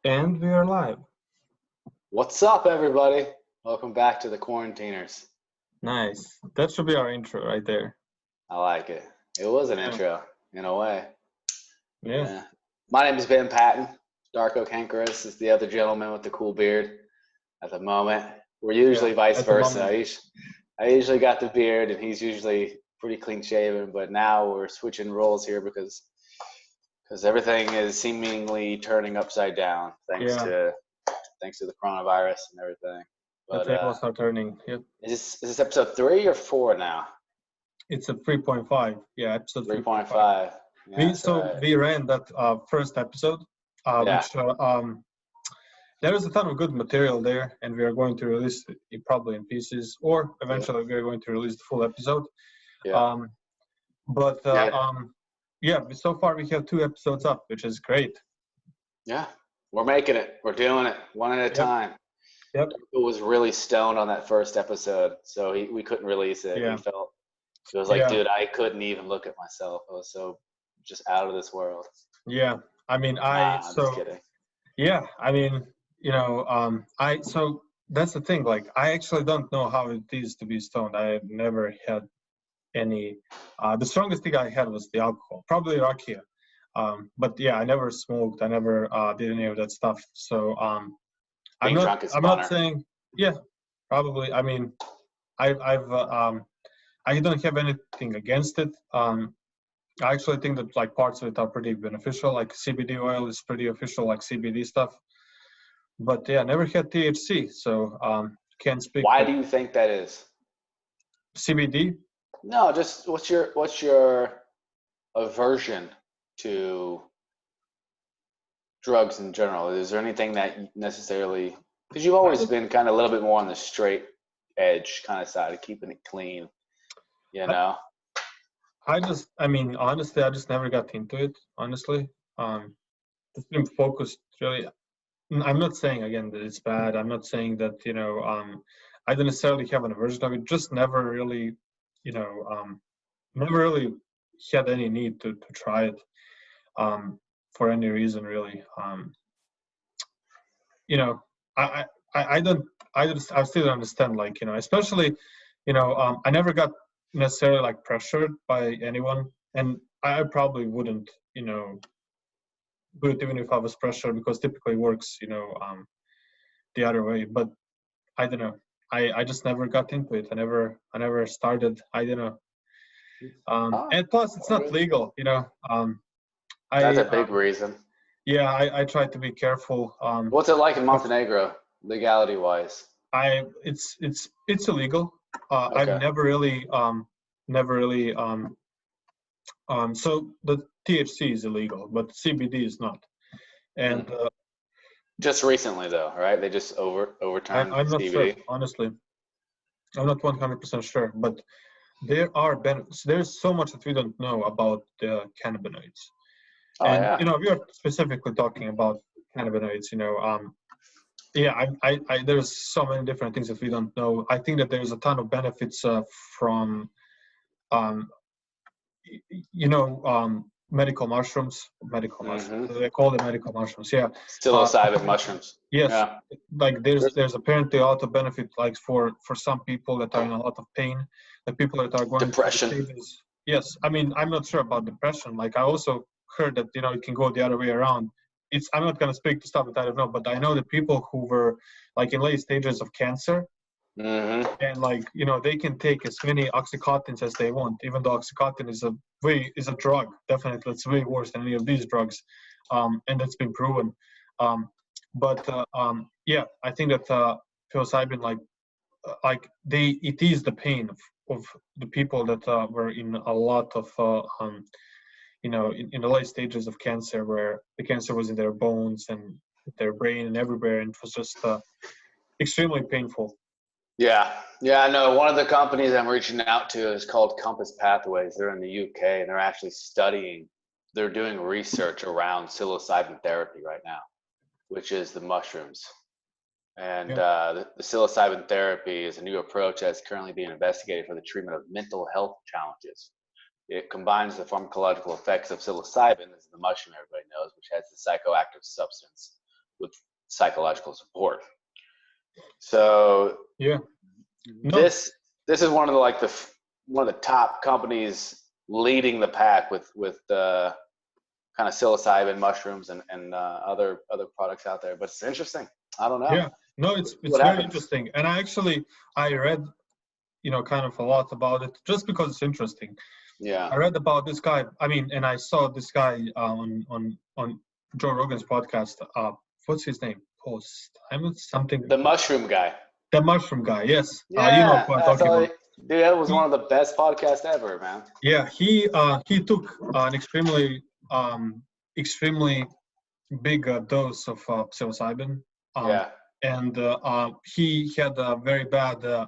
And we are live. What's up, everybody? Welcome back to the Quarantiners. Nice. That should be our intro right there. I like it. It was an Yeah. intro, in a way. Yeah. Yeah. My name is Ben Patton. Darko Kankaris is the other gentleman with the cool beard at the moment. We're usually vice At the versa. moment. I usually got the beard, and he's usually pretty clean shaven. But now we're switching roles here because everything is seemingly turning upside down thanks Yeah. to the coronavirus and everything. The But tables are turning. Yep. is this episode 3 or 4 now? It's a 3.5. Yeah, episode 3.5. 3.5. Yeah, We ran that first episode, Yeah. which there is a ton of good material there, and we are going to release it probably in pieces, or eventually we are going to release the full episode. Yeah. But so far we have 2 episodes up, which is great. Yeah. We're making it. We're doing it one at a time. Yep. It was really stoned on that first episode, so we couldn't release it. Yeah. It was like, dude, I couldn't even look at myself. I was so just out of this world. Yeah. I mean, I'm just kidding. Yeah, I mean, so that's the thing. Like, I actually don't know how it is to be stoned. I have never had any. The strongest thing I had was the alcohol, probably rakia. But yeah, I never smoked. I never did any of that stuff. So I'm not saying. Yeah, probably. I mean, I don't have anything against it. I actually think that like parts of it are pretty beneficial. Like CBD oil is pretty official, like CBD stuff. But yeah, never had THC, so can't speak. Why do you think that is? CBD? No, just what's your aversion to drugs in general? Is there anything that necessarily, because you've always been kind of a little bit more on the straight edge kind of side of keeping it clean, you know? Honestly, I just never got into it, honestly. Just been focused really. I'm not saying again that it's bad. I'm not saying that, I don't necessarily have an aversion of it. Just never really, never really had any need to try it for any reason really. I still don't understand, like, especially, I never got necessarily like pressured by anyone, and I probably wouldn't, do it even if I was pressured, because typically it works, the other way. But I don't know. I just never got into it. I never started. I don't know. And plus, it's not legal. That's a big reason. Yeah, I try to be careful. What's it like in Montenegro, legality-wise? It's illegal. Okay. I've never really. So the THC is illegal, but CBD is not. And just recently, though, right? They just overturned I'm not CBD. sure, honestly. I'm not 100% sure, but there are benefits. There's so much that we don't know about the cannabinoids. We are specifically talking about cannabinoids. There's so many different things that we don't know. I think that there's a ton of benefits from, medical mushrooms. They call them medical mushrooms. Yeah. Psilocybin mushrooms. Yes. Yeah. Like there's apparently a lot of benefit, like for some people that are in a lot of pain, the people that are going depression. through stages. Yes. I mean, I'm not sure about depression. Like, I also heard that, it can go the other way around. I'm not going to speak to stuff that I don't know, but I know that people who were like in late stages of cancer, and like, they can take as many Oxycontins as they want, even though Oxycontin is a drug. Definitely, it's way worse than any of these drugs, and that's been proven. I think that psilocybin, it eased the pain of the people that were in a lot of in the late stages of cancer, where the cancer was in their bones and their brain and everywhere, and it was just extremely painful. Yeah, I know. One of the companies I'm reaching out to is called Compass Pathways. They're in the UK, and they're actually they're doing research around psilocybin therapy right now, which is the mushrooms. And the psilocybin therapy is a new approach that's currently being investigated for the treatment of mental health challenges. It combines the pharmacological effects of psilocybin, as the mushroom everybody knows, which has the psychoactive substance, with psychological support. So Yeah. No. this is one of the top companies leading the pack with kind of psilocybin mushrooms and other products out there. But it's interesting. I don't know. Yeah. No, it's What very happens? interesting. And I read, kind of a lot about it just because it's interesting. Yeah. I read about this guy. I mean, and I saw this guy on Joe Rogan's podcast. What's his name? Post something. The mushroom guy. The mushroom guy. Yes. Yeah, Who I'm that's talking all. about. Dude, that was one of the best podcasts ever, man. Yeah. He took an extremely big dose of psilocybin. Yeah. And he had a very bad.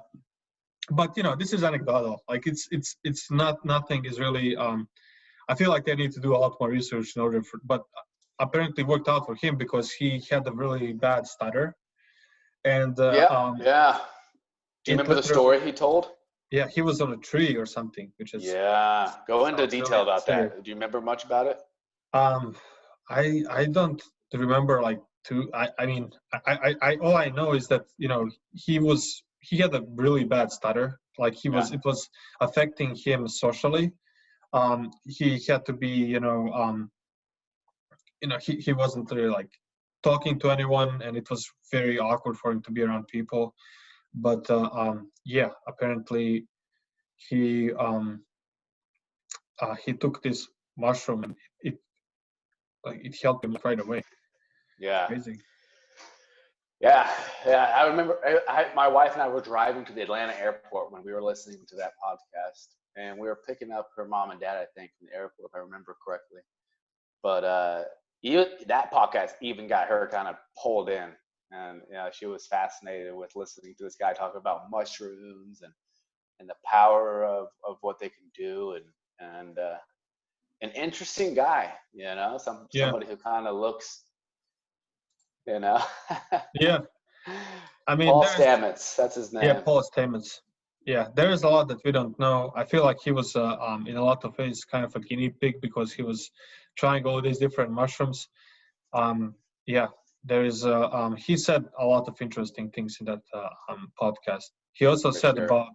But this is anecdotal. Like it's not nothing is really. I feel like they need to do a lot more research in order for. But apparently worked out for him because he had a really bad stutter. And yeah. Do you remember the story he told? Yeah, he was on a tree or something, which is. Yeah. Go into detail really about that. Do you remember much about it? I don't remember like too. I mean I all I know is that he had a really bad stutter. Like it was affecting him socially. He had to be he wasn't really like talking to anyone, and it was very awkward for him to be around people. But apparently he took this mushroom, and it helped him right away. Yeah. Crazy. Yeah. I remember my wife and I were driving to the Atlanta airport when we were listening to that podcast, and we were picking up her mom and dad, I think, from the airport, if I remember correctly. But that podcast even got her kind of pulled in, and she was fascinated with listening to this guy talk about mushrooms and the power of what they can do, and an interesting guy, somebody who kind of looks, Yeah, I mean, Paul Stamets, that's his name. Yeah, Paul Stamets. Yeah, there is a lot that we don't know. I feel like he was in a lot of ways kind of a guinea pig because he was trying all these different mushrooms. There is he said a lot of interesting things in that podcast. He also said about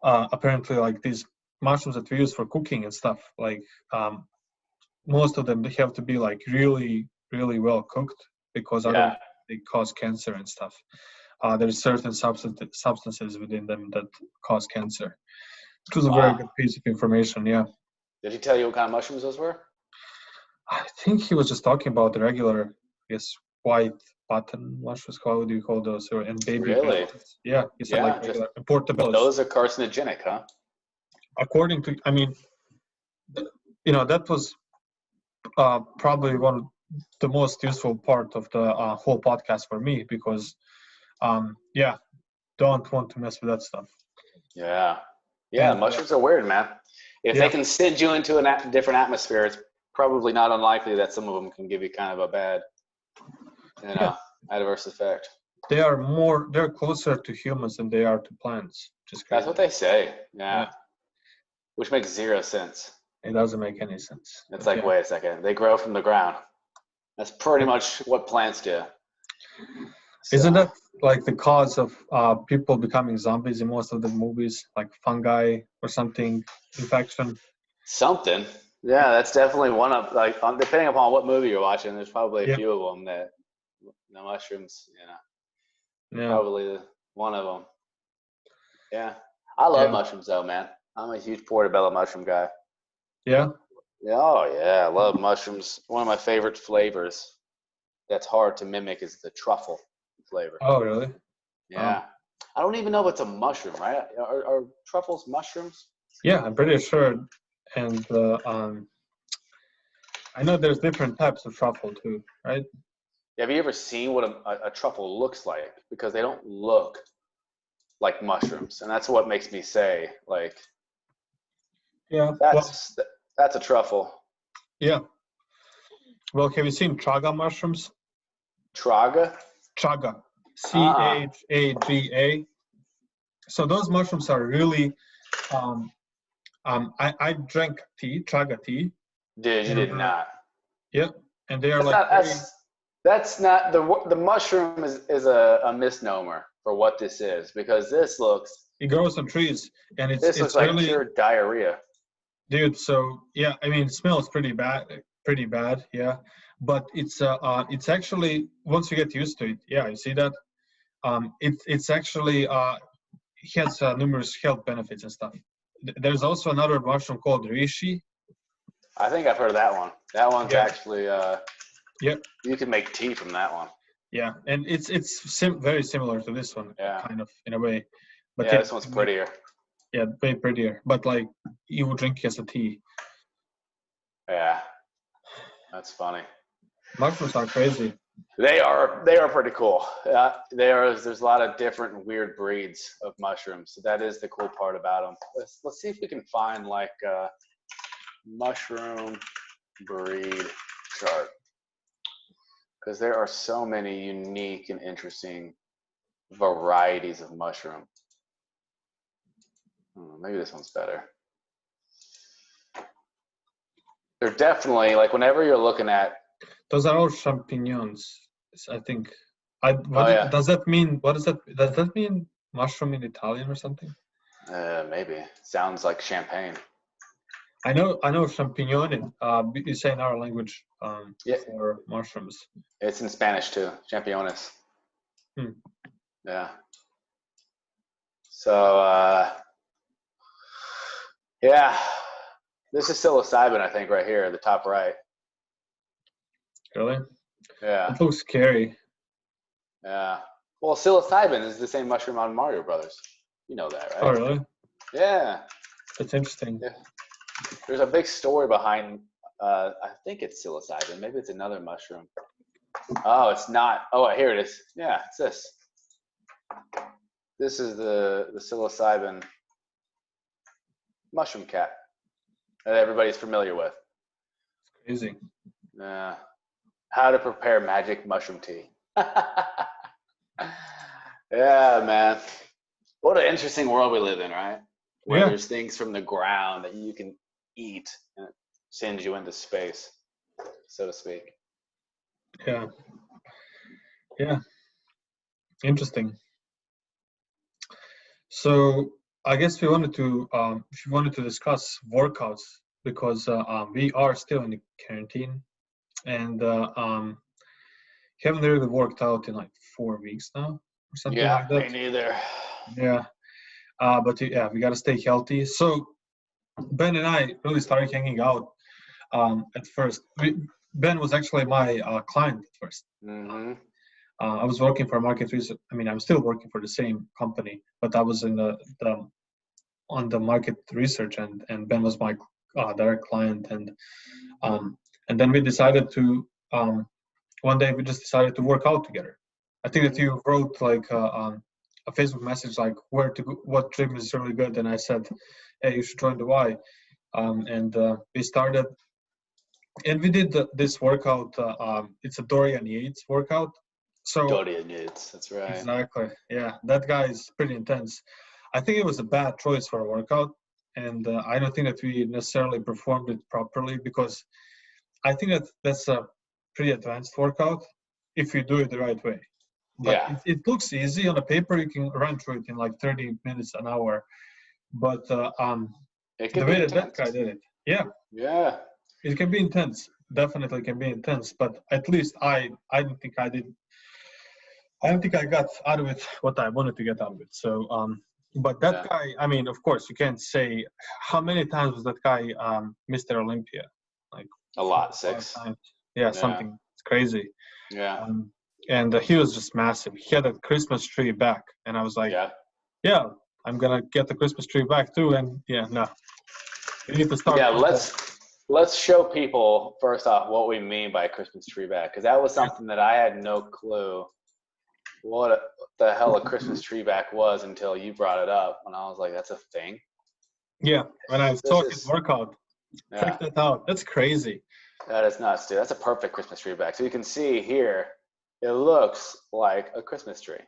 apparently like these mushrooms that we use for cooking and stuff, like most of them, they have to be like really, really well cooked because otherwise they cause cancer and stuff. There's certain substances within them that cause cancer. It was a very good piece of information. Yeah. Did he tell you what kind of mushrooms those were? I think he was just talking about the regular, white button mushrooms. How do you call those? And baby. Really? Yeah. He said like regular portobellos. Those are carcinogenic, huh? According to, I mean, that was probably one of the most useful part of the whole podcast for me because, don't want to mess with that stuff. Yeah, mushrooms are weird, man. If they can send you into a different atmosphere, it's probably not unlikely that some of them can give you kind of a bad, adverse effect. They're closer to humans than they are to plants. That's what they say. Yeah. Which makes zero sense. It doesn't make any sense. It's like, wait a second, they grow from the ground. That's pretty much what plants do. So. Isn't that like the cause of people becoming zombies in most of the movies, like fungi or something, infection? Something. Yeah, that's definitely one of, like, depending upon what movie you're watching, there's probably a few of them that the mushrooms, probably one of them. Yeah. I love mushrooms though, man. I'm a huge portobello mushroom guy. Yeah? Oh, yeah. I love mushrooms. One of my favorite flavors that's hard to mimic is the truffle flavor. Oh, really? Yeah. I don't even know if it's a mushroom, right? Are truffles mushrooms? Yeah, I'm pretty sure. And I know there's different types of truffle too, right? Have you ever seen what a truffle looks like? Because they don't look like mushrooms. And that's what makes me say, like, that's a truffle. Yeah. Well, have you seen chaga mushrooms? Chaga? Chaga. Chaga. So those mushrooms are really, I drank tea, chaga tea. Dude, you did not. Yep. and they are That's like not very. that's not the mushroom is a misnomer for what this is, because It grows on trees, and this looks it's like really, pure diarrhea. dude. So yeah, I mean, it smells pretty bad, yeah. But it's actually once you get used to it, yeah, you see that. It's actually it has numerous health benefits and stuff. There's also another mushroom called reishi. I think I've heard of that one. That one's Yeah, actually yeah, you can make tea from that one. yeah, and it's very similar to this one, Yeah. kind of in a way. But Yeah, yeah, this one's prettier. yeah, way prettier. But like you would drink it as a tea. Yeah. That's funny. Mushrooms are crazy. They are pretty cool. There's a lot of different weird breeds of mushrooms. So that is the cool part about them. Let's see if we can find like a mushroom breed chart, because there are so many unique and interesting varieties of mushroom. Maybe this one's better. They're definitely, like, whenever you're looking at. Those are all champignons, I think. Yeah. Does that mean? What does that? Does that mean mushroom in Italian or something? Maybe. Sounds like champagne. I know champignon. You say in our language Yeah. for mushrooms. It's in Spanish too, championes. Hmm. Yeah. So, yeah, this is psilocybin, I think, right here, the top right. Really? Yeah. It looks scary. Yeah. Well, psilocybin is the same mushroom on Mario Brothers. You know that, right? Oh, really? Yeah. That's interesting. Yeah. There's a big story behind. I think it's psilocybin. Maybe it's another mushroom. Oh, it's not. Oh, here it is. Yeah, it's this. This is the psilocybin mushroom cat that everybody's familiar with. It's crazy. Yeah. How to prepare magic mushroom tea. Yeah, man. What an interesting world we live in, right? Where Yeah. there's things from the ground that you can eat and it sends you into space, so to speak. Yeah. Yeah. Interesting. So I guess we wanted to if you wanted to discuss workouts because we are still in the quarantine and haven't really worked out in like 4 weeks now or something Yeah, like me that. neither. Yeah. But yeah, we gotta stay healthy. So Ben and I really started hanging out at first. Ben was actually my client at first. Mm-hmm. I was working for market research. I mean, I'm still working for the same company, but I was in the on the market research, and Ben was my direct client, and then we decided to one day we just decided to work out together. I think that you wrote like a Facebook message like where to go, what gym is really good, and I said, hey, you should join the Y, and we started. And we did this workout. It's a Dorian Yates workout. So Dorian Yates, that's right. exactly, yeah, that guy is pretty intense. I think it was a bad choice for a workout, and I don't think that we necessarily performed it properly because I think that that's a pretty advanced workout if you do it the right way. But Yeah. it looks easy on a paper. You can run through it in like 30 minutes, an hour. But It the can be way that intense. guy did it, yeah, Yeah. it can be intense. Definitely can be intense. But at least I don't think I did. I don't think I got out of it what I wanted to get out of it. So, but that Yeah. guy, I mean, of course, you can't say how many times was that guy Mr. Olympia? Like A lot. 5 6. times. Yeah, something. It's crazy. Yeah. And he was just massive. He had a Christmas tree back, and I was like, Yeah. yeah, I'm gonna get the Christmas tree back too. And yeah, no, you need to start. Yeah. Let's show people first off what we mean by Christmas tree back, because that was something that I had no clue what the hell a Christmas tree back was until you brought it up, and I was like, that's a thing. Yeah, when I saw his workout, Yeah, check that out. That's crazy. that is nuts, dude. That's a perfect Christmas tree back. So you can see here, it looks like a Christmas tree.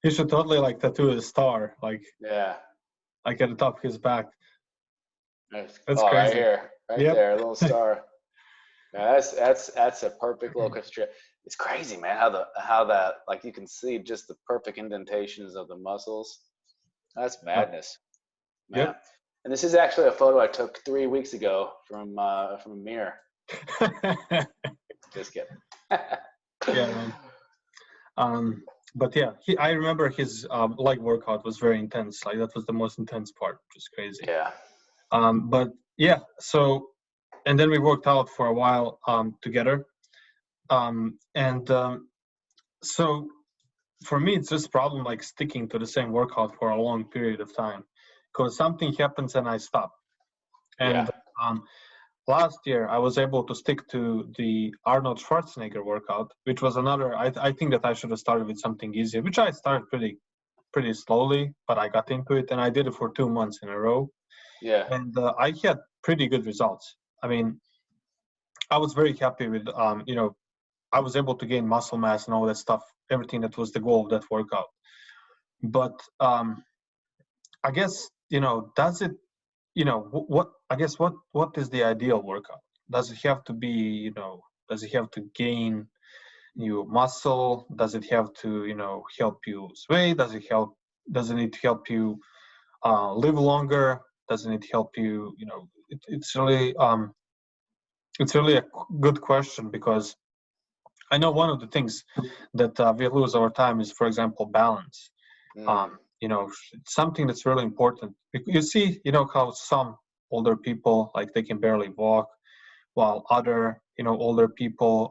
He should totally like tattoo a star, like at the top of his back. That's crazy. Right here, right Yep. there, a little star. That's a perfect local strip. It's crazy, man. How that, like, you can see just the perfect indentations of the muscles. That's Yeah. madness, man. Yep. And this is actually a photo I took 3 weeks ago from a mirror. Just kidding. Yeah, man. But yeah, I remember his leg workout was very intense. Like that was the most intense part, which is crazy. Yeah. But yeah, so and then we worked out for a while together. And so for me, it's just problem like sticking to the same workout for a long period of time, because something happens and I stop. Yeah. And last year, I was able to stick to the Arnold Schwarzenegger workout, which was another. I think that I should have started with something easier, which I started pretty slowly, but I got into it and I did it for 2 months in a row, Yeah. and I had pretty good results. I mean, I was very happy with I was able to gain muscle mass and all that stuff, everything that was the goal of that workout. But I guess does it what I guess what is the ideal workout? Does it have to be does it have to gain new muscle? Does it have to help you sway? Does it need to help you live longer? Doesn't it help you it's really a good question, because I know one of the things that we lose over time is, for example, balance. Mm. It's something that's really important. You see, how some older people, like, they can barely walk, while other, older people,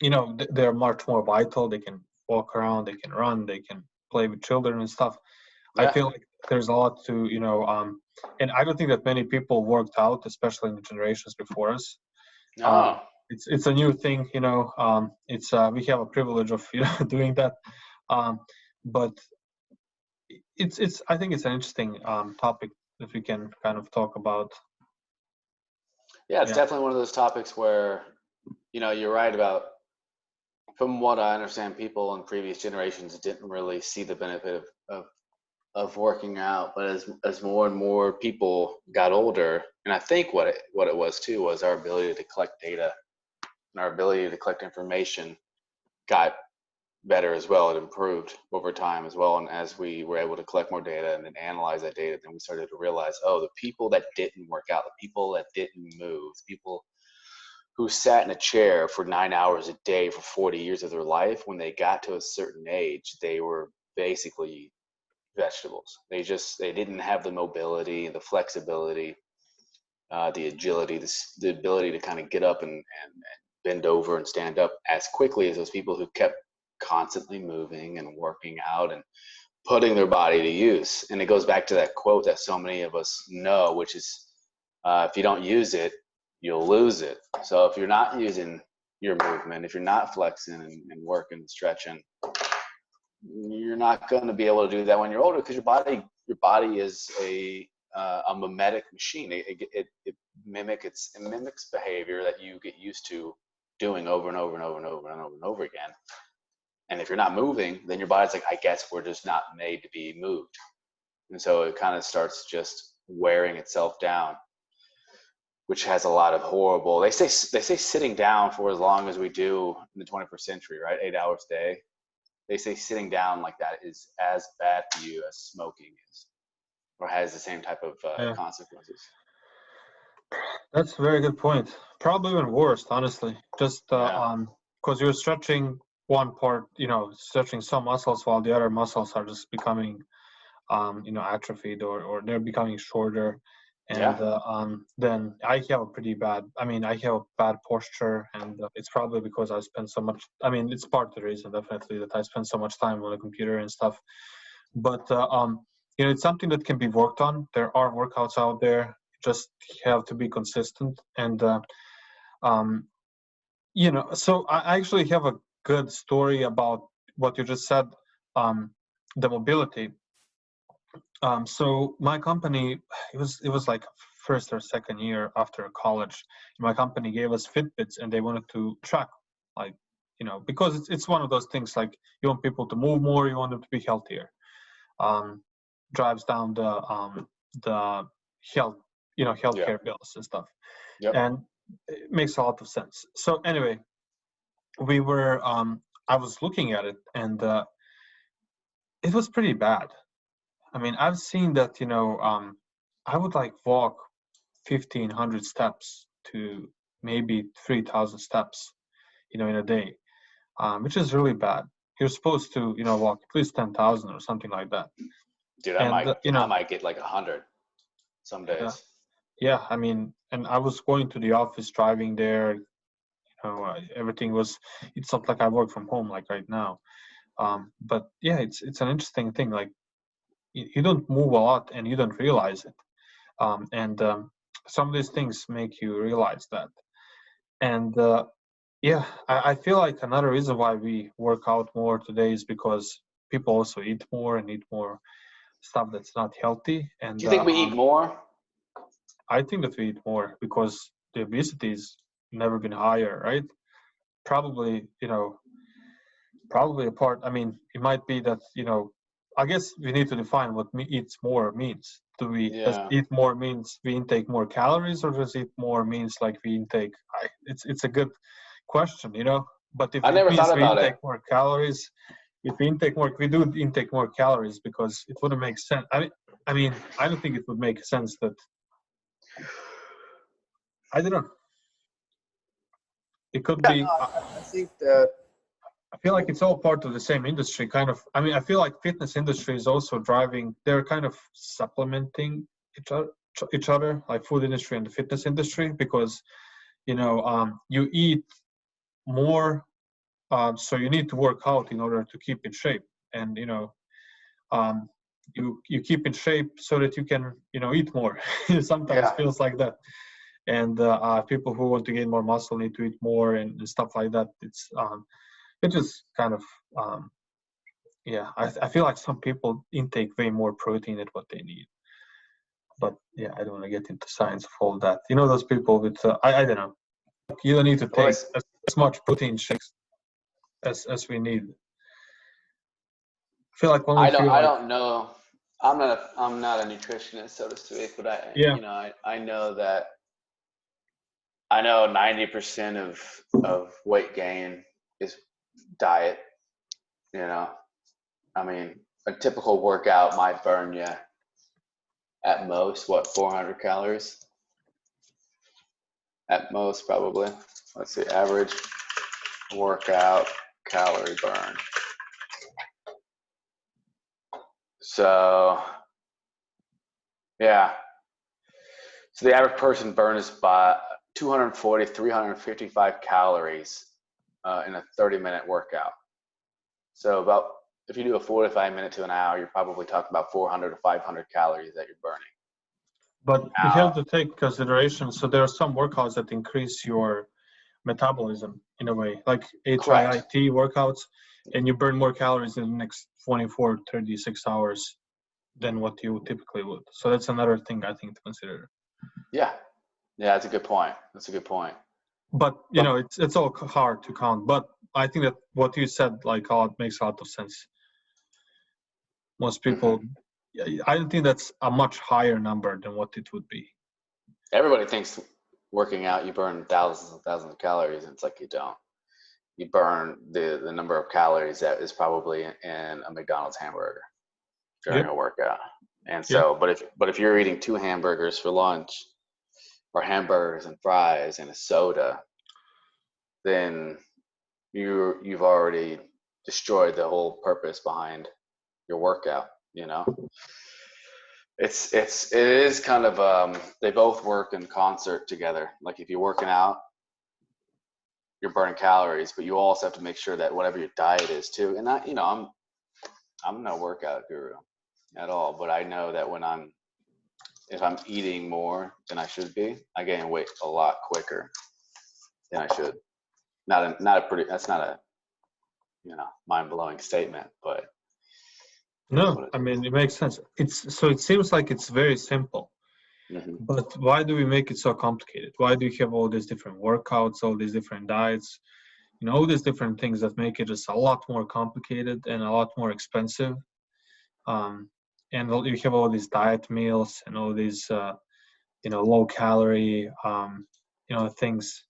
they're much more vital. They can walk around, they can run, they can play with children and stuff. I Yeah. feel like there's a lot to, and I don't think that many people worked out, especially in the generations before us. No. It's a new thing, it's we have a privilege of doing that, um, but it's I think it's an interesting topic that we can kind of talk about. Yeah, it's Yeah. definitely one of those topics where, you're right about, from what I understand, people in previous generations didn't really see the benefit of working out. But as more and more people got older, and I think what it was too was our ability to collect data and our ability to collect information got better as well. It improved over time as well. And as we were able to collect more data and then analyze that data, then we started to realize, oh, the people that didn't work out, the people that didn't move, the people who sat in a chair for 9 hours a day for 40 years of their life, when they got to a certain age, they were basically vegetables. They didn't have the mobility, the flexibility, the agility, the ability to kind of get up and bend over and stand up as quickly as those people who kept constantly moving and working out and putting their body to use. And it goes back to that quote that so many of us know, which is, if you don't use it, you'll lose it. So if you're not using your movement, if you're not flexing and working and stretching, you're not going to be able to do that when you're older, because your body is a mimetic machine. It mimics behavior that you get used to doing over and over and over and over and over and over again. And if you're not moving, then your body's like, I guess we're just not made to be moved. And so it kind of starts just wearing itself down, which has a lot of horrible. They say sitting down for as long as we do in the 21st century, right? 8 hours a day. They say sitting down like that is as bad for you as smoking is, or has the same type of Yeah, consequences. that's a very good point. Probably even worse, honestly. Just Yeah. because you're stretching one part, stretching some muscles, while the other muscles are just becoming atrophied, or they're becoming shorter. Yeah. And then I have a pretty bad, I have a bad posture, and it's probably because I spend so much, it's part of the reason, definitely, that I spend so much time on the computer and stuff. But it's something that can be worked on. There are workouts out there. You just have to be consistent. And um, so I actually have a good story about what you just said, the mobility. So my company, it was like first or second year after college. My company gave us Fitbits, and they wanted to track, like, because it's one of those things, like, you want people to move more, you want them to be healthier. Um, Drives down the health, Yeah. healthcare bills and stuff. Yep. And it makes a lot of sense. So anyway, we were I was looking at it, and it was pretty bad. I mean, I've seen that, I would like walk 1,500 steps to maybe 3,000 steps, in a day, which is really bad. You're supposed to, walk at least 10,000 or something like that. Dude, And, I might get like 100 some yeah, days. yeah, I mean, and I was going to the office, driving there, everything was, it's not like I work from home like right now. But yeah, it's an interesting thing. Like, you don't move a lot and you don't realize it. And some of these things make you realize that. And yeah, I feel like another reason why we work out more today is because people also eat more and eat more stuff that's not healthy. And Do you think we eat more? I think that we eat more because the obesity's never been higher, right? Probably, probably a part. I mean, it might be that, I guess we need to define what eats more means. Does Yeah. eat more means we intake more calories, or does eat more means like we intake? It's a good question, But if I it never means thought we about it. intake more calories, if we intake more, we do intake more calories because it wouldn't make sense. I mean, I don't think it would make sense that. I don't know. It could Yeah, be. no, I think that. I feel like it's all part of the same industry, kind of. I mean, I feel like fitness industry is also driving. They're kind of supplementing each other, like food industry and the fitness industry, because you eat more, so you need to work out in order to keep in shape, and um, you keep in shape so that you can eat more. It sometimes Yeah. feels like that, and people who want to gain more muscle need to eat more and stuff like that. It just kind of yeah, I feel like some people intake way more protein than what they need. But yeah, I don't want to get into science of all that. Those people with I don't know. You don't need to Well, take as much protein shakes as we need. I feel like when we feel I like, don't know. I'm not a nutritionist, so to speak, but yeah, I know that 90% of weight gain is diet. You know, I mean, a typical workout might burn you at most, what, 400 calories? At most, probably. Let's see, average workout calorie burn. So, yeah. So the average person burns by 240, 355 calories in a 30-minute workout. So about, if you do a 45-minute to an hour, you're probably talking about 400 to 500 calories that you're burning. but we Now, have to take consideration. So there are some workouts that increase your metabolism in a way, like correct. HIIT workouts, and you burn more calories in the next 24, 36 hours than what you typically would. So that's another thing I think to consider. Yeah. Yeah, that's a good point. That's a good point. But But it's all hard to count. But I think that what you said, like, it makes a lot of sense. Most mhm. people, I don't think that's a much higher number than what it would be. Everybody thinks working out, you burn thousands and thousands of calories, and it's like you don't. You burn the number of calories that is probably in a McDonald's hamburger during Yep. a workout. And Yep. so, but if you're eating 2 hamburgers for lunch, or hamburgers and fries and a soda, then you've already destroyed the whole purpose behind your workout. It is kind of they both work in concert together. Like if you're working out, you're burning calories, but you also have to make sure that whatever your diet is too. And I'm no workout guru at all, but I know that if I'm eating more than I should be, I gain weight a lot quicker than I should. That's not a mind-blowing statement, but it is No, what it I mean, is. it makes sense. It seems like it's very simple, Mm-hmm. but why do we make it so complicated? Why do you have all these different workouts, all these different diets, all these different things that make it just a lot more complicated and a lot more expensive? Um, and you have all these diet meals and all these, low calorie, things.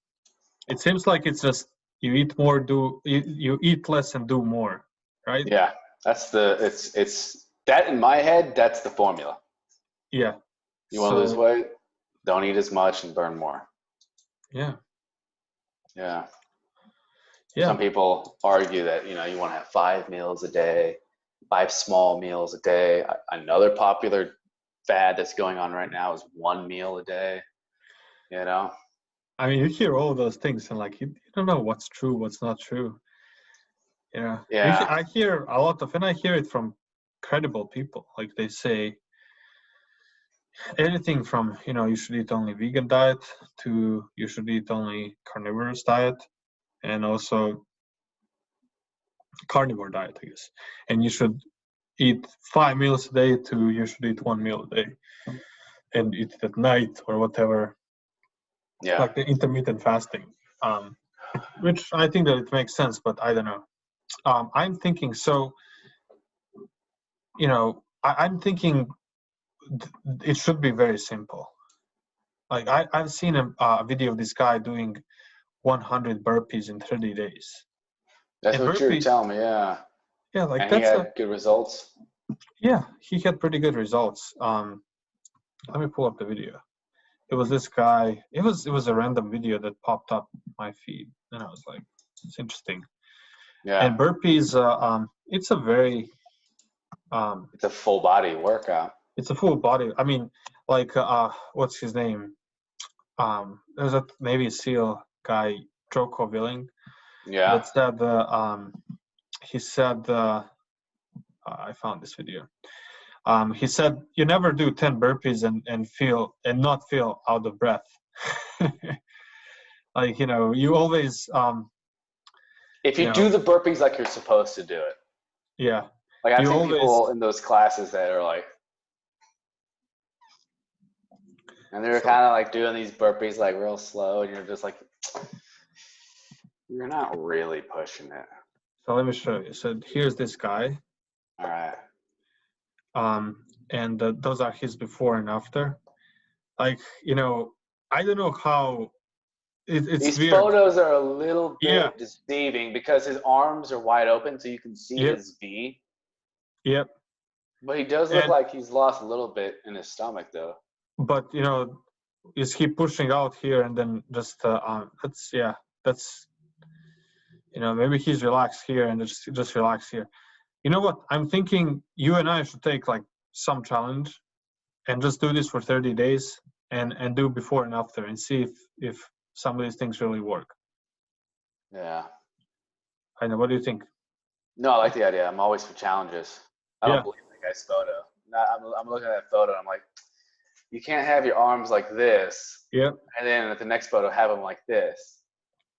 It seems like it's just you eat more, you eat less and do more, right? Yeah, it's that in my head. That's the formula. Yeah. You want to lose weight? Don't eat as much and burn more. Yeah. Yeah. Yeah. Some people argue that you want to have 5 meals a day, 5 small meals a day. Another popular fad that's going on right now is 1 meal a day. I mean, you hear all those things and like you don't know what's true, what's not true. Yeah. I hear a lot of, and I hear it from credible people. Like they say anything from, you should eat only vegan diet to you should eat only carnivorous diet, and also carnivore diet, I guess. And you should eat 5 meals a day to you should eat 1 meal a day and eat it at night or whatever. Yeah. Like the intermittent fasting, which I think that it makes sense, but I don't know. I'm thinking so. I'm thinking it should be very simple. Like I've seen a video of this guy doing 100 burpees in 30 days. That's And what you're telling me, yeah. Yeah, like and he had good results. Yeah, he had pretty good results. Let me pull up the video. It was this guy. It was a random video that popped up my feed, and I was like, it's interesting. Yeah. And burpees, it's a very it's a full body workout. It's a full body. I mean, like what's his name? There's a Navy SEAL guy, Joko Willing. Yeah. That said he said I found this video. He said you never do 10 burpees and not feel out of breath. Like you always if you do the burpees like you're supposed to do it. Yeah. Like I've seen people in those classes that are like, and they're kind of like doing these burpees like real slow, and you're just like, you're not really pushing it. So let me show you. So here's this guy. All right. And those are his before and after. Like I don't know how. It's These weird. Photos are a little bit deceiving because his arms are wide open, so you can see his V. Yep. But he does look like he's lost a little bit in his stomach, though. But is he pushing out here and then just that's maybe he's relaxed here and just relax here. You know what? I'm thinking you and I should take like some challenge and just do this for 30 days and do before and after and see if some of these things really work. Yeah. I know. What do you think? No, I like the idea. I'm always for challenges. I don't believe that guy's photo. I'm looking at that photo and I'm like, you can't have your arms like this. Yep. And then at the next photo, have them like this.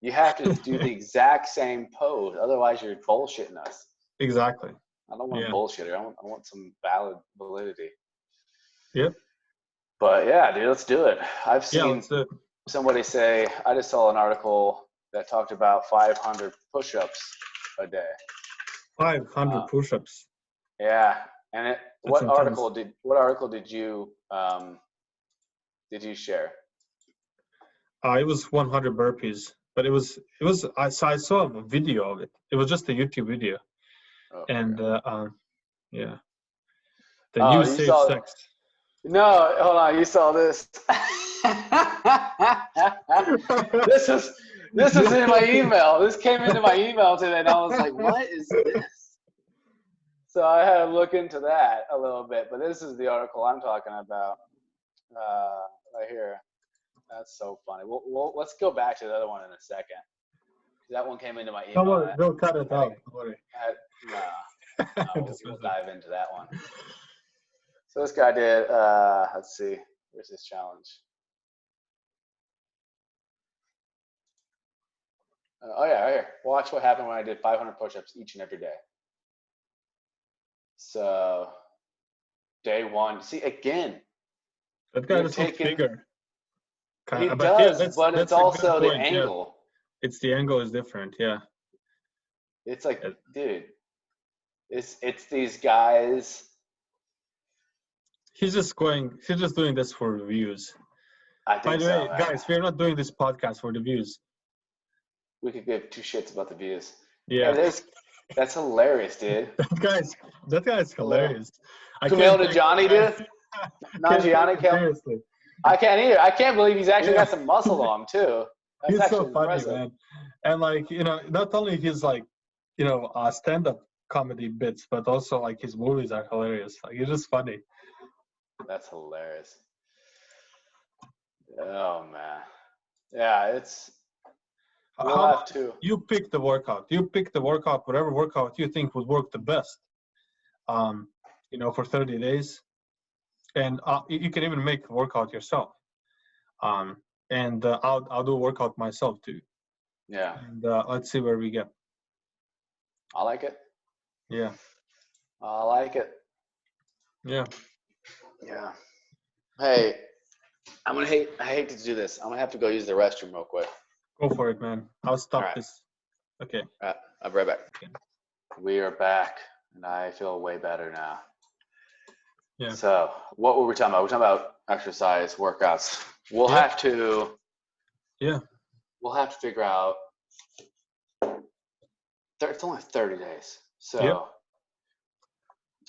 You have to do the exact same pose. Otherwise, you're bullshitting us. Exactly. I don't want a bullshitter. I want some validity. Yep. But yeah, dude, let's do it. I've seen somebody say, I just saw an article that talked about 500 push-ups a day. 500 push-ups. Yeah. And what article did you share? It was 100 burpees, but I saw a video of it. It was just a YouTube video. And yeah. You save sex. No, hold on. You saw this. This was in my email. This came into my email today, and I was like, "What is this?" So I had to look into that a little bit. But this is the article I'm talking about right here. That's so funny. Well, let's go back to the other one in a second. That one came into my email. Don't cut it out. Don't worry. We'll dive into that one. So this guy did, let's see, where's this challenge? Oh yeah, right here. Watch what happened when I did 500 push-ups each and every day. So day one, see again. That guy just looks bigger. He does, but it's also the angle. It's the angle is different, yeah. It's like, dude, it's these guys. He's just doing this for views. I By think the so, way, man. guys, we're not doing this podcast for the views. We could give two shits about the views. Yeah. That's hilarious, dude. That guy's hilarious. I Kumail can't take Nanjiani, dude. can't take Nanjiani, him seriously. I can't either. I can't believe he's actually Yeah. got some muscle on him too. That's He's so actually funny, impressive. man. And like, not only his like, stand-up comedy bits, but also like his movies are hilarious. Like he's just funny. That's hilarious. Oh man. Yeah, we'll How have about to. you pick the workout? You pick the workout, whatever workout you think would work the best. For 30 days, and you can even make a workout yourself. And I'll do a workout myself too. Yeah. And let's see where we get. I like it. Yeah. I like it. Yeah. Yeah. Hey, I hate to do this. I'm gonna have to go use the restroom real quick. Go for it, man. I'll stop All right. this. Okay. All right. I'll be right back. We are back, and I feel way better now. Yeah. So, what were we talking about? We're talking about exercise, workouts. We'll have to. Yeah. We'll have to figure out. It's only 30 days, so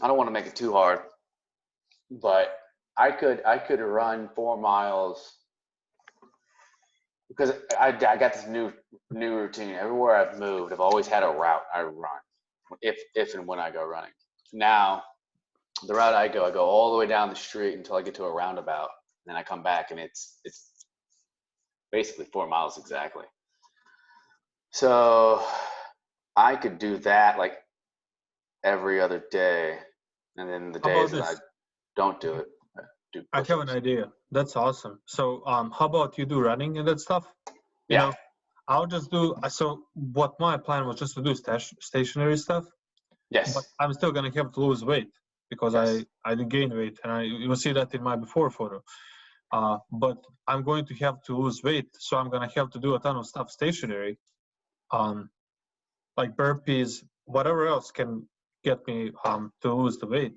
I don't want to make it too hard. But I could run 4 miles because I got this new routine. Everywhere I've moved, I've always had a route I run if and when I go running. Now, the route I go all the way down the street until I get to a roundabout, and then I come back, and it's basically 4 miles exactly. So I could do that like every other day, and then the days that I don't do it, I have an idea. That's awesome. So how about you do running and that stuff? I'll just do so what my plan was just to do stationary stuff. Yes. But I'm still gonna have to lose weight because I did gain weight, and you will see that in my before photo. But I'm going to have to lose weight, so I'm gonna have to do a ton of stuff stationary, like burpees, whatever else can get me to lose the weight.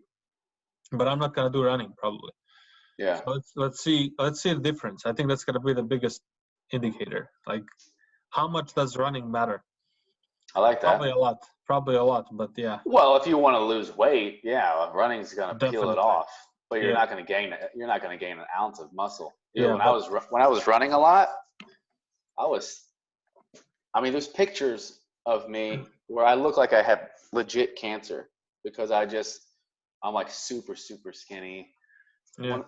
But I'm not gonna do running probably. Yeah. So let's see the difference. I think that's gonna be the biggest indicator. Like, how much does running matter? I like that. Probably a lot, but yeah. Well, if you want to lose weight, running's gonna peel it off, but you're not gonna gain it. You're not gonna gain an ounce of muscle. When I was running a lot, there's pictures of me where I look like I have legit cancer because I'm like super, super skinny. Yeah.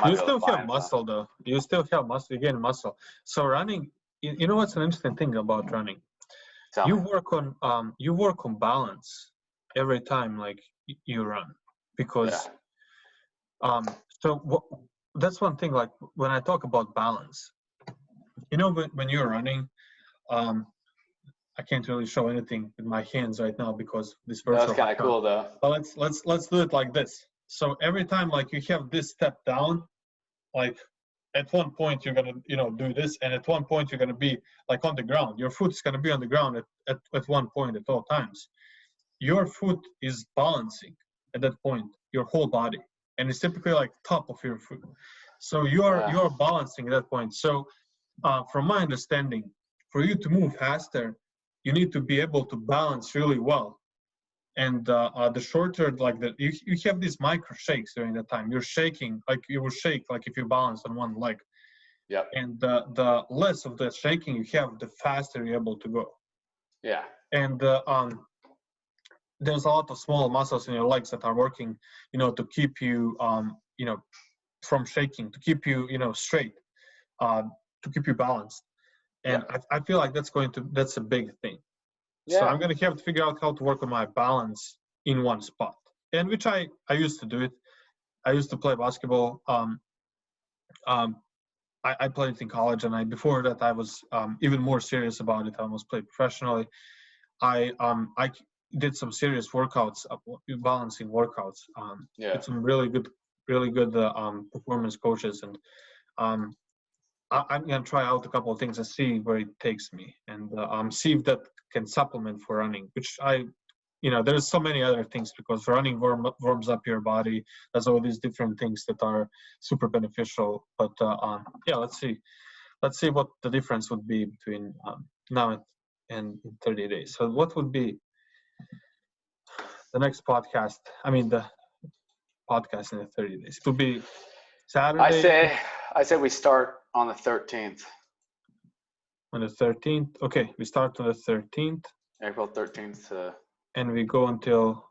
You still have muscle though. You still have muscle. You gain muscle. So running, you know what's an interesting thing about running? You work on balance every time like you run because that's one thing. Like when I talk about balance, when you're running, I can't really show anything with my hands right now because this virtual. That's kind of cool though. But let's do it like this. So every time like you have this step down, like at one point you're gonna do this, and at one point you're gonna be like on the ground. Your foot is gonna be on the ground at one point at all times. Your foot is balancing at that point your whole body, and it's typically like top of your foot. So you're balancing at that point. So from my understanding, for you to move faster, you need to be able to balance really well. And the shorter, like you have these micro shakes during that time. You're shaking, like you will shake, like if you balance on one leg. Yeah. And the less of the shaking you have, the faster you're able to go. Yeah. And there's a lot of small muscles in your legs that are working, to keep you, from shaking, to keep you, straight, to keep you balanced. And I feel like that's a big thing. Yeah. So I'm going to have to figure out how to work on my balance in one spot, and which I used to do it. I used to play basketball. I played it in college, and before that I was even more serious about it. I almost played professionally. I did some serious workouts, balancing workouts. With some really good performance coaches, and I'm gonna try out a couple of things and see where it takes me, and see if that can supplement for running, which I there's so many other things because running warms up your body. There's all these different things that are super beneficial. But yeah, let's see what the difference would be between now and in 30 days. So what would be the next podcast? I mean, the podcast in the 30 days. It would be Saturday. I say we start on the 13th. On the 13th. Okay, we start on the 13th. April 13th to. And we go until,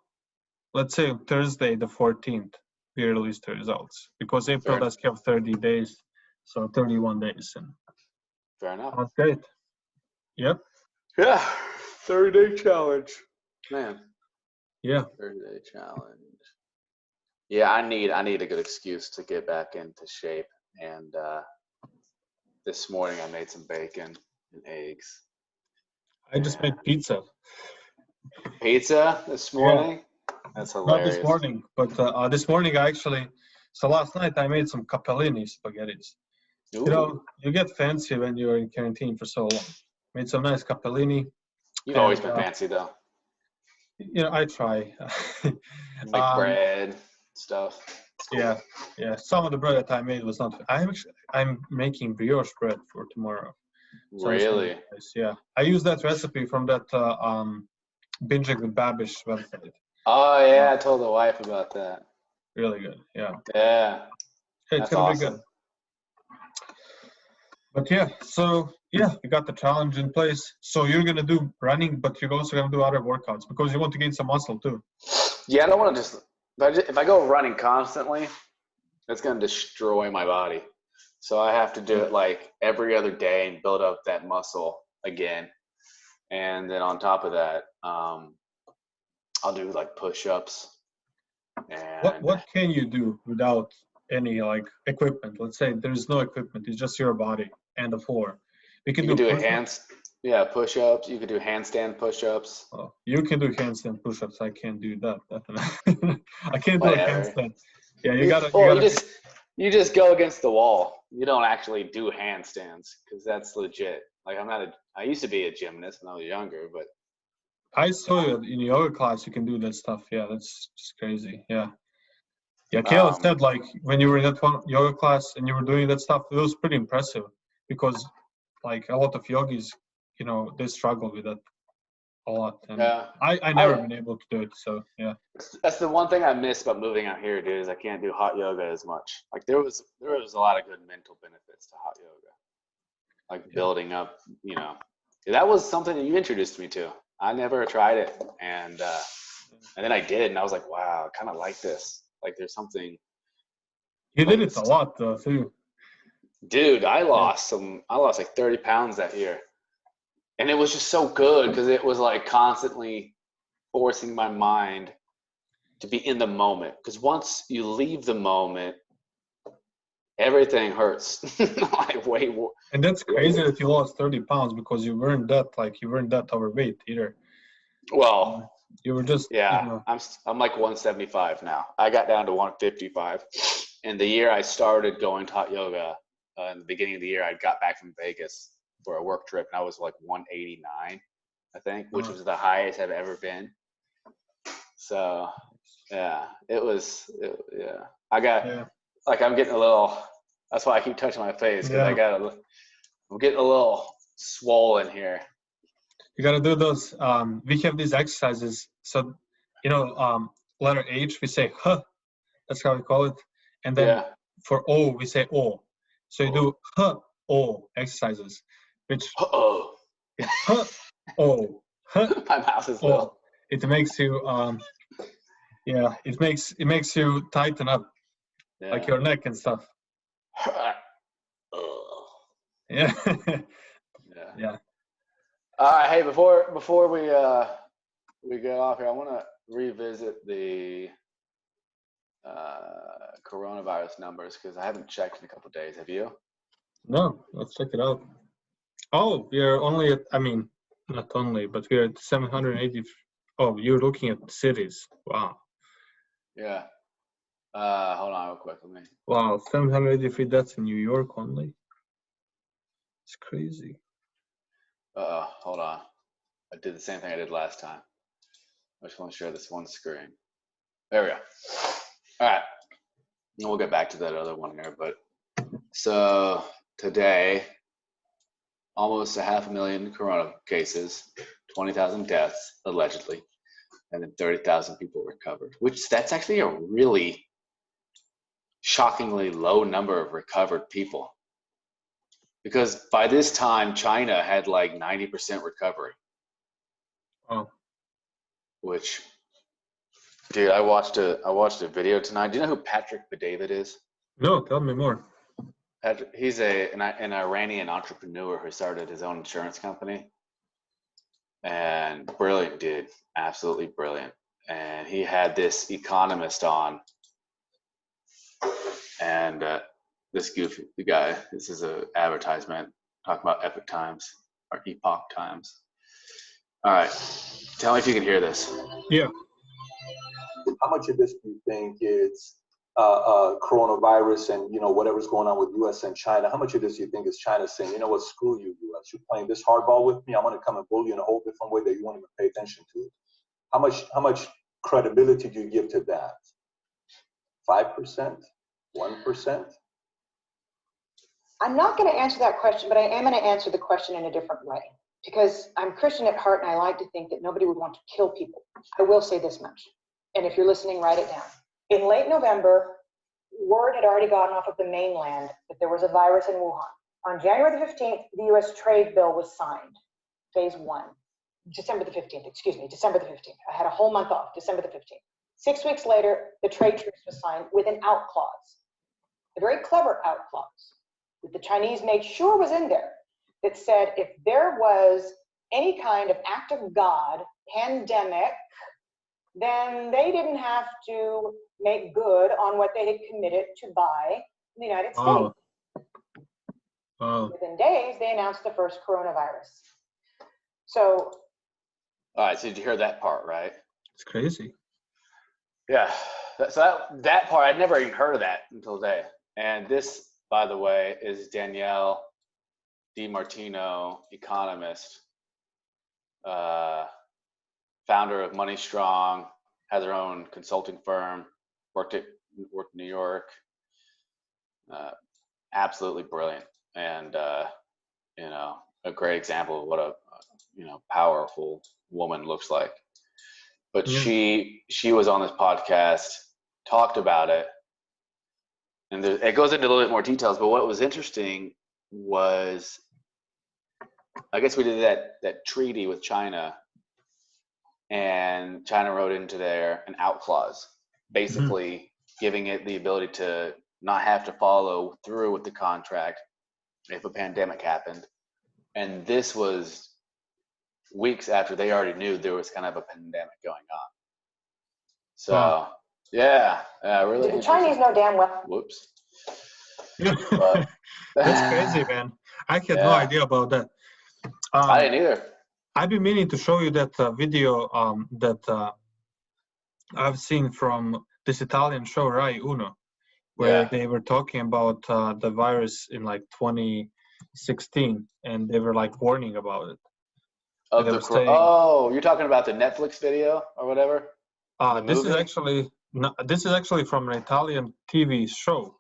let's say, Thursday the 14th. We release the results because April does have 30 days, so 31 days. And fair enough. That's great. Yep. Yeah, 30-day challenge, man. Yeah. 30-day challenge. Yeah, I need a good excuse to get back into shape. And this morning I made some bacon and eggs. I just made pizza. Pizza this morning? Yeah. That's hilarious. Not this morning, but this morning so last night I made some capellini spaghettis. Ooh. You get fancy when you're in quarantine for so long. Made some nice capellini. You've always been fancy though. I try. Like bread, stuff. Cool. Yeah. Some of the bread that I made was not. I'm making brioche bread for tomorrow. So really? Nice. Yeah. I used that recipe from that Binging with Babish website. Oh yeah, I told the wife about that. Really good. Yeah. Yeah. It's gonna be good. But yeah, so yeah, we got the challenge in place. So you're gonna do running, but you're also gonna do other workouts because you want to gain some muscle too. Yeah, I don't want to if I go running constantly, that's gonna destroy my body. So I have to do it like every other day and build up that muscle again. And then on top of that, I'll do like push-ups. And what can you do without any like equipment? Let's say there's no equipment; it's just your body and the floor. You can do push-ups. You can do handstand push-ups. Oh, you can do handstand push-ups. I can't do that. Definitely. I can't do a handstand. Yeah, you just go against the wall. You don't actually do handstands because that's legit. Like I used to be a gymnast when I was younger, but I saw you in yoga class. You can do that stuff. Yeah, that's just crazy. Yeah. Yeah, Kayla said like when you were in that one yoga class and you were doing that stuff, it was pretty impressive because like a lot of yogis, they struggle with that a lot. And yeah. I never been able to do it. So yeah. That's the one thing I miss about moving out here, dude, is I can't do hot yoga as much. Like there was a lot of good mental benefits to hot yoga. Like building up, that was something that you introduced me to. I never tried it. And then I did, and I was like, wow, I kind of like this. Like there's something. You did it a lot though, too. Dude, I lost like 30 pounds that year. And it was just so good because it was like constantly forcing my mind to be in the moment. Because once you leave the moment, everything hurts. Like way more. And that's crazy that you lost 30 pounds because you weren't that overweight either. Well, you were just I'm like 175 now. I got down to 155. And the year I started going to hot yoga, in the beginning of the year, I got back from Vegas for a work trip, and I was like 189, I think, which was the highest I've ever been. So, yeah, I got like I'm getting a little. That's why I keep touching my face because I'm getting a little swollen here. You gotta do those. We have these exercises. So, letter H we say huh. That's how we call it. And then for O we say O. So you do huh O exercises, which huh O huh. My mouth is little. It makes you it makes you tighten up like your neck and stuff. Yeah. Yeah. Hey, before we get off here, I want to revisit the coronavirus numbers because I haven't checked in a couple of days. Have you? No, let's check it out. Oh, we're only at, not only, but we're at 780. Oh, you're looking at cities. Wow. Yeah. Hold on real quick. Wow, 783 deaths in New York only. It's crazy. Hold on. I did the same thing I did last time. I just want to share this one screen. There we go. All right. And we'll get back to that other one here. But so today, almost 500,000 corona cases, 20,000 deaths, allegedly, and then 30,000 people recovered, which that's actually a really shockingly low number of recovered people. Because by this time, China had like 90% recovery. Oh. Which, dude, I watched a video tonight. Do you know who Patrick Badavid is? No, tell me more. Patrick, he's an Iranian entrepreneur who started his own insurance company. And brilliant dude, absolutely brilliant. And he had this economist on, and this goofy guy. This is an advertisement talking about Epoch Times or Epoch Times. All right, tell me if you can hear this. Yeah. How much of this do you think is coronavirus and whatever's going on with U.S. and China? How much of this do you think is China saying, you know what, screw you, U.S. You're playing this hardball with me. I'm going to come and bully you in a whole different way that you won't even pay attention to. How much credibility do you give to that? 5%? 1%? I'm not going to answer that question, but I am going to answer the question in a different way, because I'm Christian at heart and I like to think that nobody would want to kill people. I will say this much, and if you're listening, write it down. In late November, word had already gotten off of the mainland that there was a virus in Wuhan. On January the 15th, the U.S. trade bill was signed, phase 1. December the 15th. I had a whole month off, December the 15th. 6 weeks later, the trade truce was signed with an out clause, a very clever out clause that the Chinese made sure was in there, that said if there was any kind of act of God, pandemic, then they didn't have to make good on what they had committed to buy in the United States. Within days, they announced the first coronavirus. So. All right, so did you hear that part, right? It's crazy. Yeah, so that part, I'd never even heard of that until today. And this, by the way, is Danielle DiMartino, economist, founder of Money Strong, has her own consulting firm, worked in New York. Absolutely brilliant, and a great example of what a powerful woman looks like. But Yeah. she was on this podcast, talked about it, and it goes into a little bit more details. But what was interesting was, I guess we did that treaty with China, and China wrote into there an out clause, basically giving it the ability to not have to follow through with the contract if a pandemic happened. And this was weeks after they already knew there was kind of a pandemic going on. So, yeah, really. The Chinese know damn well. Whoops. That's crazy, man. I had no idea about that. I didn't either. I've been meaning to show you that video that I've seen from this Italian show, Rai Uno, where they were talking about the virus in like 2016, and they were like warning about it. You're talking about the Netflix video or whatever? This is actually from an Italian TV show.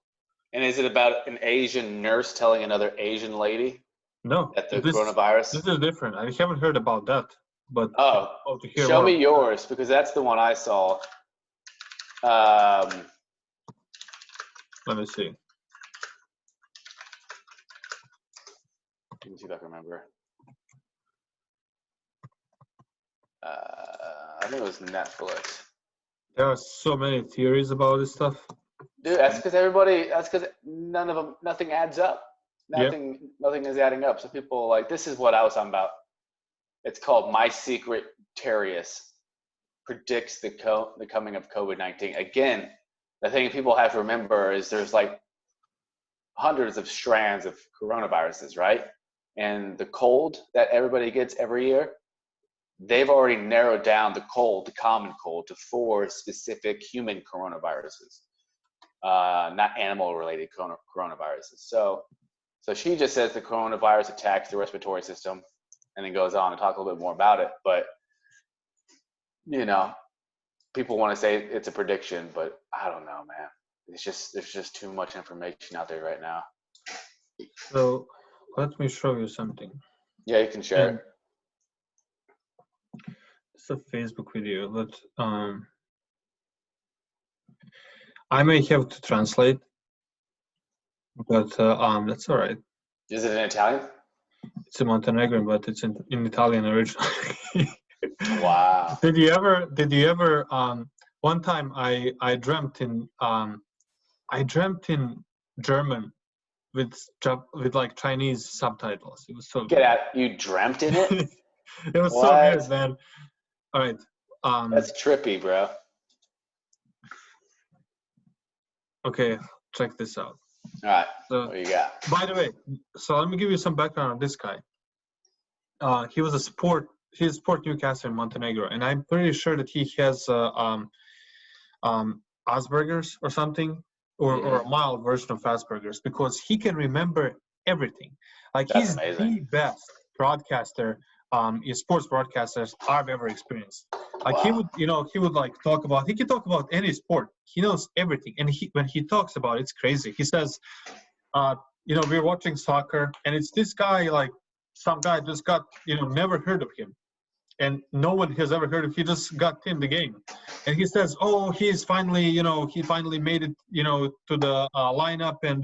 And is it about an Asian nurse telling another Asian lady? No. That the coronavirus? This is different. I haven't heard about that. But show me yours, because that's the one I saw. Let me see. Let me see if I can remember. I think it was Netflix. There are so many theories about this stuff. Dude, that's because nothing adds up. Nothing is adding up. So people this is what I was talking about. It's called My Secret Terrarius predicts the coming of COVID-19. Again, the thing people have to remember is there's hundreds of strands of coronaviruses, right? And the cold that everybody gets every year, they've already narrowed down the common cold, to 4 specific human coronaviruses, not animal-related coronaviruses. So she just says the coronavirus attacks the respiratory system, and then goes on to talk a little bit more about it. But you know, people want to say it's a prediction, but I don't know, man. There's just too much information out there right now. So let me show you something. Yeah, you can share And it. it's a Facebook video, but I may have to translate, but that's all right. Is it in Italian? It's in Montenegrin, but it's in Italian originally. Wow. Did you ever one time I dreamt in German with like Chinese subtitles. It was so Get out. You dreamt in it? it was so What? weird, man. All right. That's trippy, bro. Okay, check this out. All right. So, What you got? by the way, so let me give you some background on this guy. He's a sport newscaster in Montenegro, and I'm pretty sure that he has Asperger's or something, or a mild version of Asperger's, because he can remember everything. Like That's he's amazing. the best broadcaster, sports broadcasters I've ever experienced. Like he would like he can talk about any sport. He knows everything, and when he talks about it, it's crazy. He says, we're watching soccer, and it's this guy, like some guy just got, never heard of him, and no one has ever heard of. He just got in the game, and he says, "Oh, he's finally, he finally made it, to the lineup, and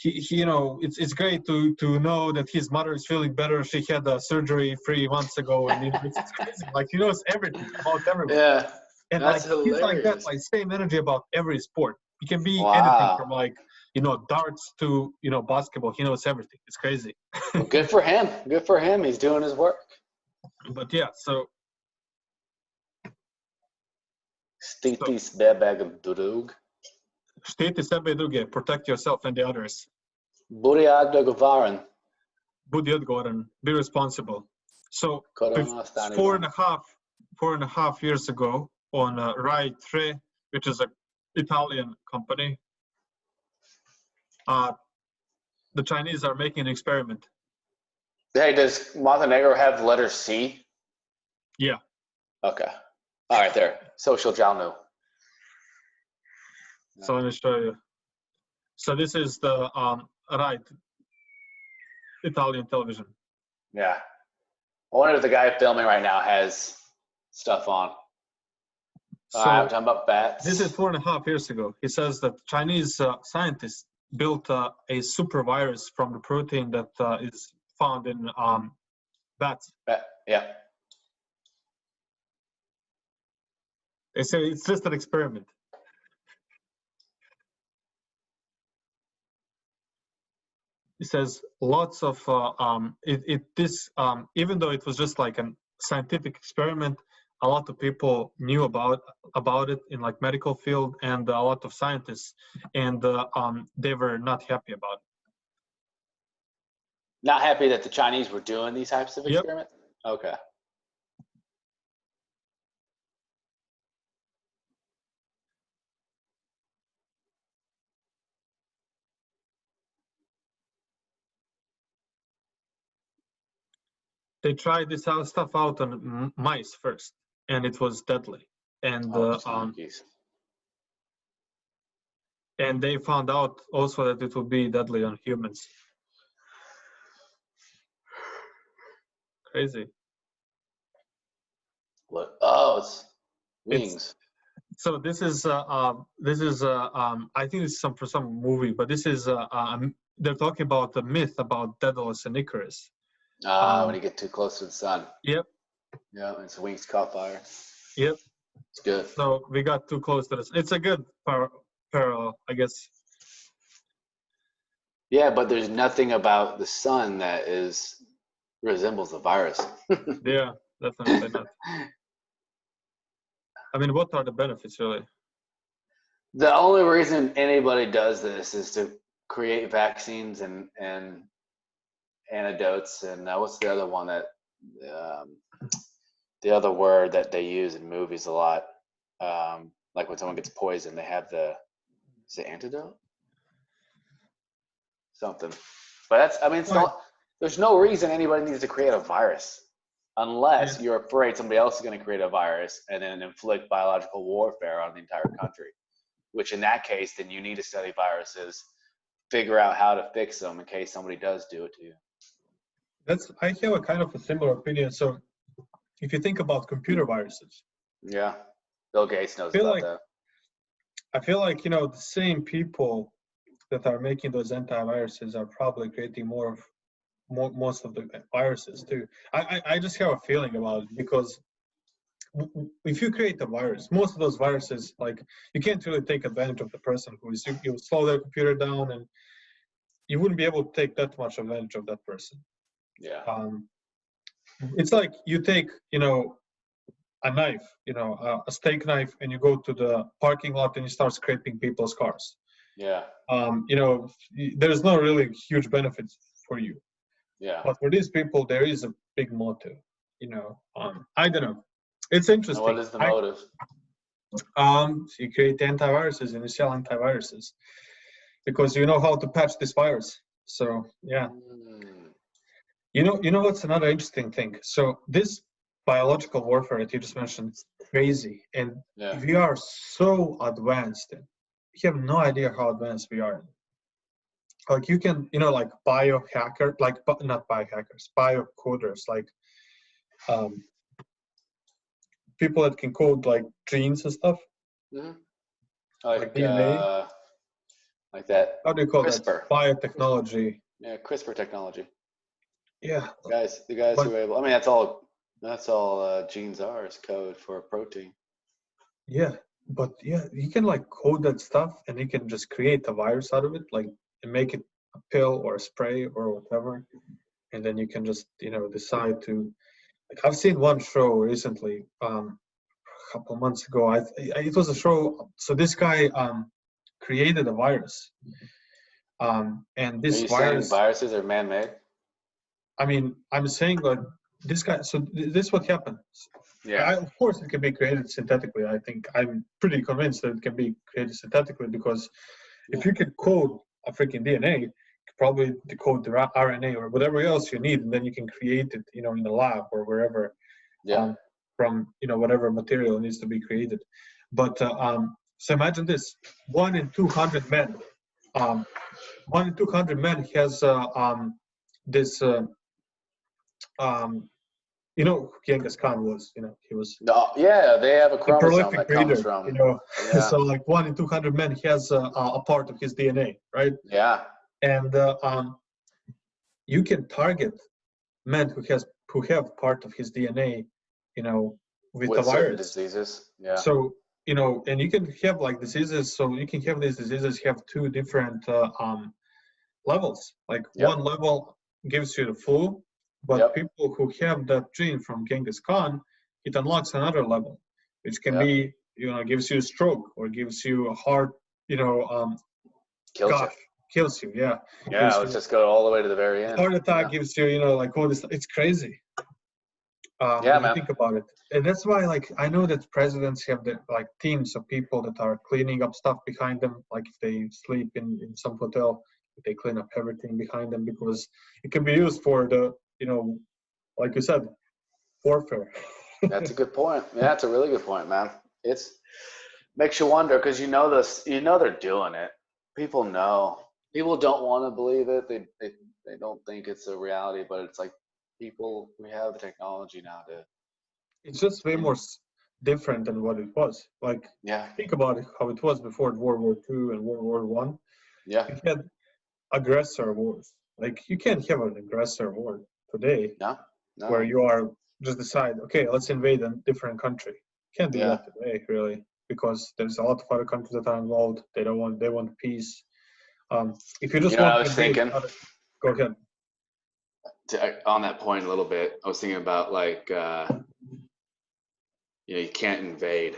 it's great to know that his mother is feeling better. She had a surgery 3 months ago, and it's crazy. Like he knows everything about everyone. Yeah. And That's like he's like that, hilarious. like same energy about every sport. It can be anything Wow. from like darts to basketball. He knows everything. It's crazy. Well, good for him. Good for him. He's doing his work. But yeah, so Stintis bebeg drug. štiti sebe I druge, protect yourself and the others. Budi odgovoran. Budi odgovoran, be responsible. So Korona stani four van. and a half years ago on Rai 3, which is an Italian company, the Chinese are making an experiment. Hey, does Montenegro have the letter C? Yeah. Okay. All right, there. Social Jalnu. So let me show you. So this is the Rai Italian television. Yeah. I wonder if the guy filming right now has stuff on. So I'm talking about bats. this is 4.5 years ago. He says that Chinese scientists built a super virus from the protein that is found in bats. Yeah. They say it's just an experiment. He says lots of even though it was just like a scientific experiment, a lot of people knew about it in like medical field, and a lot of scientists, and they were not happy about it. Not happy that the Chinese were doing these types of Yep. experiments? Okay. They tried this stuff out on mice first, and it was deadly. And and they found out also that it would be deadly on humans. Crazy. What? Oh, it's wings. So this is I think it's for some movie, but this is they're talking about the myth about Daedalus and Icarus. When you get too close to the sun. Yep. Yeah, and its wings caught fire. Yep. It's good. So we got too close to this. It's a good parallel, I guess. Yeah, but there's nothing about the sun that resembles a virus. Yeah, definitely not. I mean, what are the benefits, really? The only reason anybody does this is to create vaccines and antidotes, and what's the other one that the other word that they use in movies a lot, like when someone gets poisoned, they have is it antidote? Something. But there's no reason anybody needs to create a virus. unless you're afraid somebody else is going to create a virus and then inflict biological warfare on the entire country, which in that case, then you need to study viruses, figure out how to fix them in case somebody does do it to you. I have a kind of a similar opinion. So if you think about computer viruses, Yeah, Bill Gates knows about that. I feel like, the same people that are making those antiviruses are probably creating most of the viruses too. I just have a feeling about it, because if you create a virus, most of those viruses, like, you can't really take advantage of the person who is, you slow their computer down, and you wouldn't be able to take that much advantage of that person. Yeah. It's like you take, a knife, a steak knife, and you go to the parking lot and you start scraping people's cars. Yeah. There's no really huge benefits for you. Yeah. But for these people, there is a big motive. I don't know. It's interesting. And what is the motive? You create antiviruses and you sell antiviruses because you know how to patch this virus. So yeah. You know what's another interesting thing? So this biological warfare that you just mentioned is crazy, and we are so advanced. You have no idea how advanced we are. Like, you can, like biohacker, like, not biohackers, biocoders, like people that can code like genes and stuff. Mm-hmm. Like DNA. Like that. How do you call CRISPR. that? Biotechnology. Yeah, CRISPR technology. Yeah. The guys who are able. I mean, that's all genes are, is code for a protein. Yeah, but yeah, you can like code that stuff, and you can just create a virus out of it, like, and make it a pill or a spray or whatever, and then you can just decide to. Like, I've seen one show recently, a couple months ago. It was a show. So this guy created a virus, and this Are you virus. saying viruses are man-made? I mean, I'm saying that this guy. So this is what happened. Yeah. Of course, it can be created synthetically. I think I'm pretty convinced that it can be created synthetically, because if you could code a freaking DNA, you could probably decode the RNA or whatever else you need, and then you can create it, in the lab or wherever, from whatever material needs to be created. But so imagine this: 1 in 200 men. 1 in 200 men has this. Genghis Khan was, he was. Yeah, they have a chromosome that comes breeder, from. So like 1 in 200 men has a part of his DNA, right? Yeah. And you can target men who have part of his DNA, with a certain virus. diseases. Yeah. So and you can have like diseases. So you can have these diseases have two different levels. Like one level gives you the flu, but people who have that gene from Genghis Khan, it unlocks another level, which can be, gives you a stroke or gives you a heart, kills you. Yeah. Yeah, let's just go all the way to the very end. Heart attack gives you, like all this. It's crazy. Man. Think about it. And that's why, like, I know that presidents have like teams of people that are cleaning up stuff behind them. Like, if they sleep in some hotel, they clean up everything behind them, because it can be used for the, like you said, warfare. That's a good point. Yeah, that's a really good point, man. It's makes you wonder, because they're doing it. People know. People don't want to believe it. They don't think it's a reality, but it's like we have the technology now to. It's just way more different than what it was. Like, think about it, how it was before World War II and World War One. Yeah. You had aggressor wars. Like, you can't have an aggressor war today. No. Where you are just decide, okay, let's invade a different country. Can't do that today, really, because there's a lot of other countries that are involved. They want peace. If you just want I was thinking. Go ahead. On that point a little bit, I was thinking about, like, you can't invade,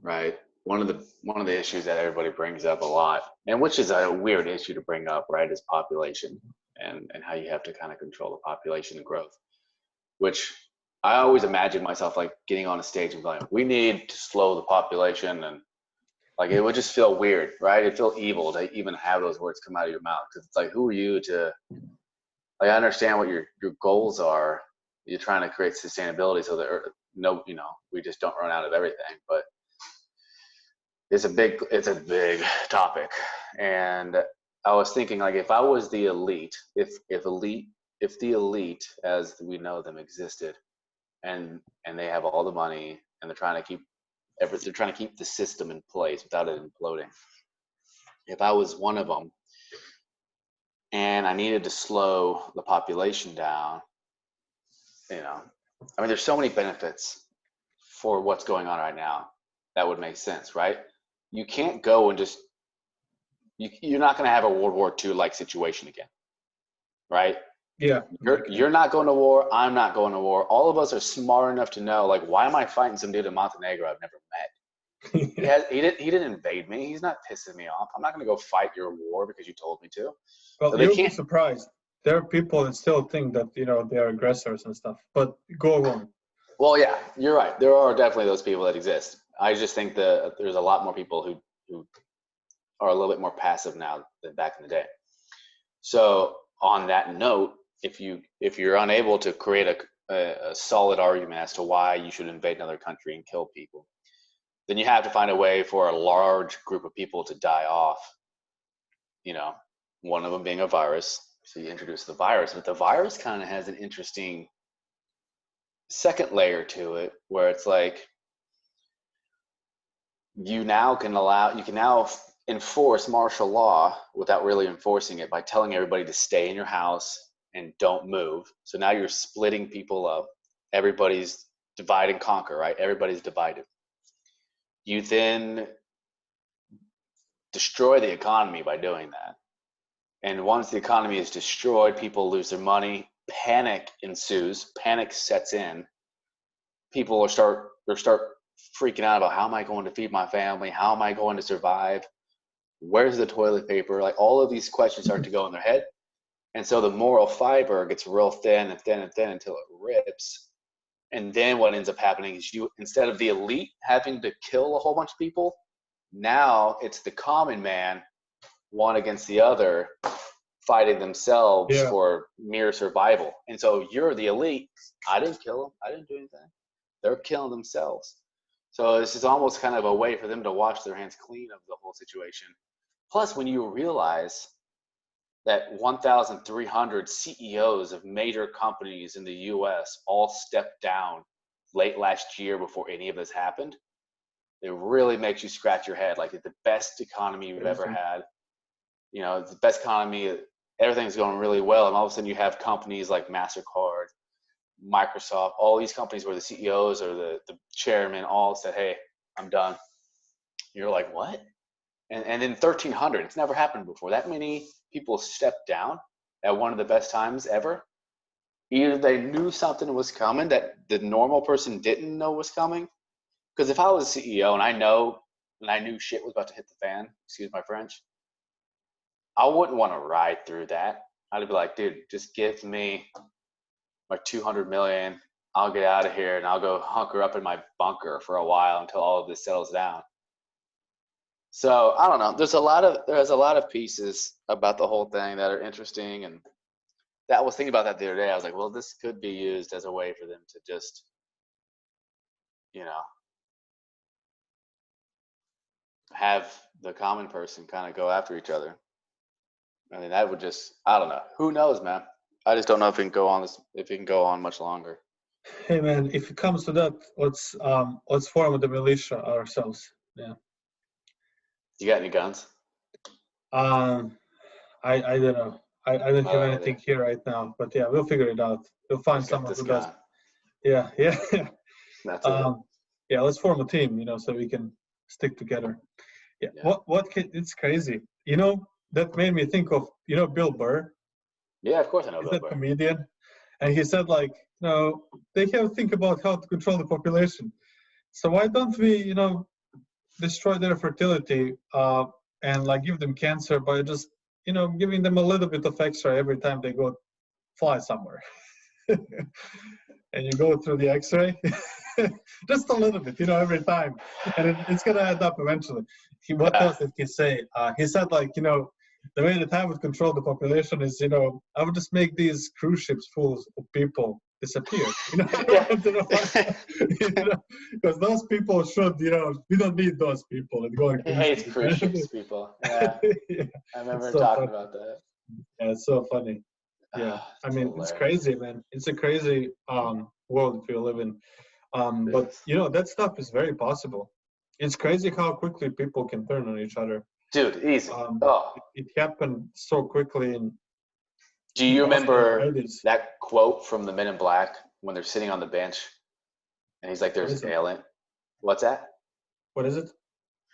right? One of the issues that everybody brings up a lot, and which is a weird issue to bring up, right, is population and how you have to kind of control the population and growth, which I always imagine myself like getting on a stage and going, we need to slow the population, and like it would just feel weird, right? It'd feel evil to even have those words come out of your mouth, because it's like, who are you to, like, I understand what your goals are, you're trying to create sustainability so that we just don't run out of everything. But it's a big topic. And I was thinking, like, if I was the elite, if the elite as we know them existed, and they have all the money, and they're trying to keep the system in place without it imploding. If I was one of them and I needed to slow the population down, there's so many benefits for what's going on right now that would make sense, right? You can't go and you're not going to have a World War II like situation again, right? Yeah. You're not going to war. I'm not going to war. All of us are smart enough to know, like, why am I fighting some dude in Montenegro I've never met? He didn't invade me. He's not pissing me off. I'm not going to go fight your war because you told me to. Well, So you'll be surprised. There are people that still think that, they're aggressors and stuff, but go on. Well, yeah, you're right. There are definitely those people that exist. I just think that there's a lot more people who are a little bit more passive now than back in the day. So on that note, if you're unable to create a solid argument as to why you should invade another country and kill people, then you have to find a way for a large group of people to die off. One of them being a virus. So you introduce the virus, but the virus kind of has an interesting second layer to it, where it's like you can now enforce martial law without really enforcing it by telling everybody to stay in your house and don't move. So now you're splitting people up. Everybody's divide and conquer, right? Everybody's divided. You then destroy the economy by doing that. And once the economy is destroyed, people lose their money, panic ensues, panic sets in. People start freaking out about, how am I going to feed my family? How am I going to survive? Where's the toilet paper? Like, all of these questions start to go in their head. And so the moral fiber gets real thin and thin and thin until it rips. And then what ends up happening is instead of the elite having to kill a whole bunch of people, now it's the common man, one against the other, fighting themselves for mere survival. And so you're the elite. I didn't kill them. I didn't do anything. They're killing themselves. So this is almost kind of a way for them to wash their hands clean of the whole situation. Plus, when you realize that 1,300 CEOs of major companies in the US all stepped down late last year before any of this happened, it really makes you scratch your head. Like, it's the best economy you've ever had. It's the best economy. Everything's going really well. And all of a sudden you have companies like MasterCard, Microsoft, all these companies where the CEOs or the chairman all said, hey, I'm done. You're like, what? And then 1,300, it's never happened before. That many people stepped down at one of the best times ever. Either they knew something was coming that the normal person didn't know was coming. Because if I was a CEO and I knew shit was about to hit the fan, excuse my French, I wouldn't want to ride through that. I'd be like, dude, just give me my 200 million. I'll get out of here and I'll go hunker up in my bunker for a while until all of this settles down. So I don't know. There's a lot of pieces about the whole thing that are interesting, and that was thinking about that the other day. I was like, well, this could be used as a way for them to just, have the common person kind of go after each other. I mean, that would just, I don't know. Who knows, man? I just don't know if it can go on much longer. Hey, man, if it comes to that, let's form the militia ourselves. Yeah. You got any guns? I don't know. I don't have anything here right now, but yeah, we'll figure it out. We'll find someone who does. Yeah. That's it. Yeah, let's form a team, so we can stick together. Yeah. It's crazy. That made me think of, Bill Burr. Yeah, of course I know Bill He's a Burr. comedian. And he said, like, they have to think about how to control the population. So why don't we, destroy their fertility and like give them cancer by just, giving them a little bit of extra every time they go fly somewhere. And you go through the x-ray, just a little bit, every time. And it's going to add up eventually. What else did he say? He said, like, the way that I would control the population is, I would just make these cruise ships full of people disappeared. You know, Yeah. because those people should, we don't need those people. He hates cruise ships people. Yeah, Yeah, I remember it's him so talking funny. about that. Yeah, it's so funny. Yeah, I It's mean, it's hilarious. crazy, man. It's a crazy world we live in. But that stuff is very possible. It's crazy how quickly people can turn on each other. Dude, easy. Um, Oh, it happened so quickly in do you Boston in the remember 80s. that quote from the Men in Black when they're sitting on the bench and he's like, What "There's is an it? alien." What's that? What is it?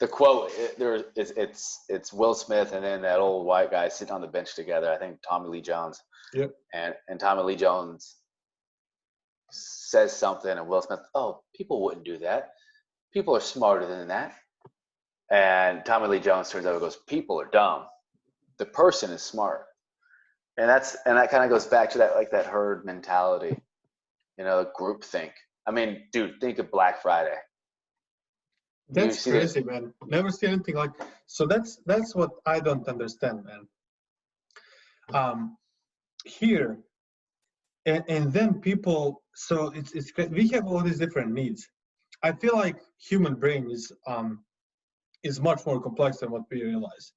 The quote. It's Will Smith and then that old white guy sitting on the bench together. I think Tommy Lee Jones. Yep. And Tommy Lee Jones says something, and Will Smith, "Oh, people wouldn't do that. People are smarter than that." And Tommy Lee Jones turns over and goes, "People are dumb. The person is smart." And that kind of goes back to that herd mentality, group think. I mean, dude, think of Black Friday. That's crazy, man. Never seen anything like. So that's what I don't understand, man. Here, and then people. So it's we have all these different needs. I feel like human brain is much more complex than what we realize.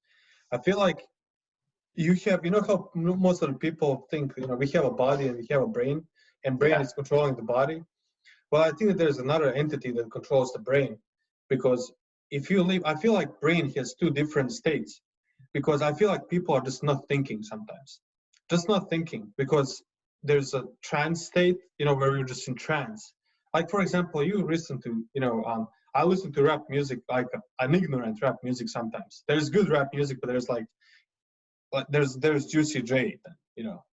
I feel like you have, how most of the people think, we have a body and we have a brain, and brain is controlling the body. Well, I think that there's another entity that controls the brain, because if you leave, I feel like brain has two different states, because I feel like people are just not thinking sometimes, just not thinking, because there's a trance state, where you're just in trance. Like, for example, you listen to, I listen to rap music, like an ignorant rap music sometimes. There's good rap music, but there's there's Juicy J,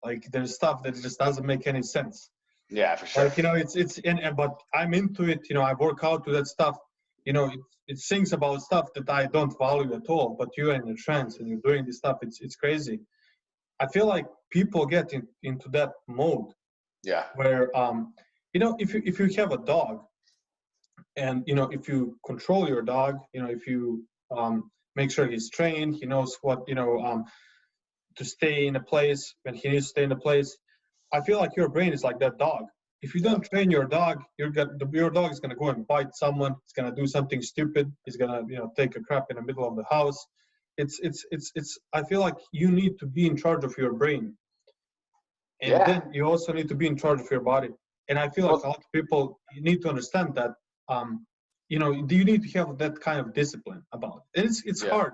like there's stuff that just doesn't make any sense. Yeah, for sure. Like, but I'm into it, I work out to that stuff, it sings about stuff that I don't value at all, but you're in a trance and you're doing this stuff, it's crazy. I feel like people get into that mode. Yeah. Where, if you have a dog, and, if you control your dog, if you make sure he's trained, he knows what, to stay in a place when he needs to stay in a place. I feel like your brain is like that dog. If you don't train your dog, your dog is gonna go and bite someone. It's gonna do something stupid. He's gonna, take a crap in the middle of the house. It's. I feel like you need to be in charge of your brain, and then you also need to be in charge of your body. And I feel like a lot of people need to understand that. You need to have that kind of discipline about it. And it's hard.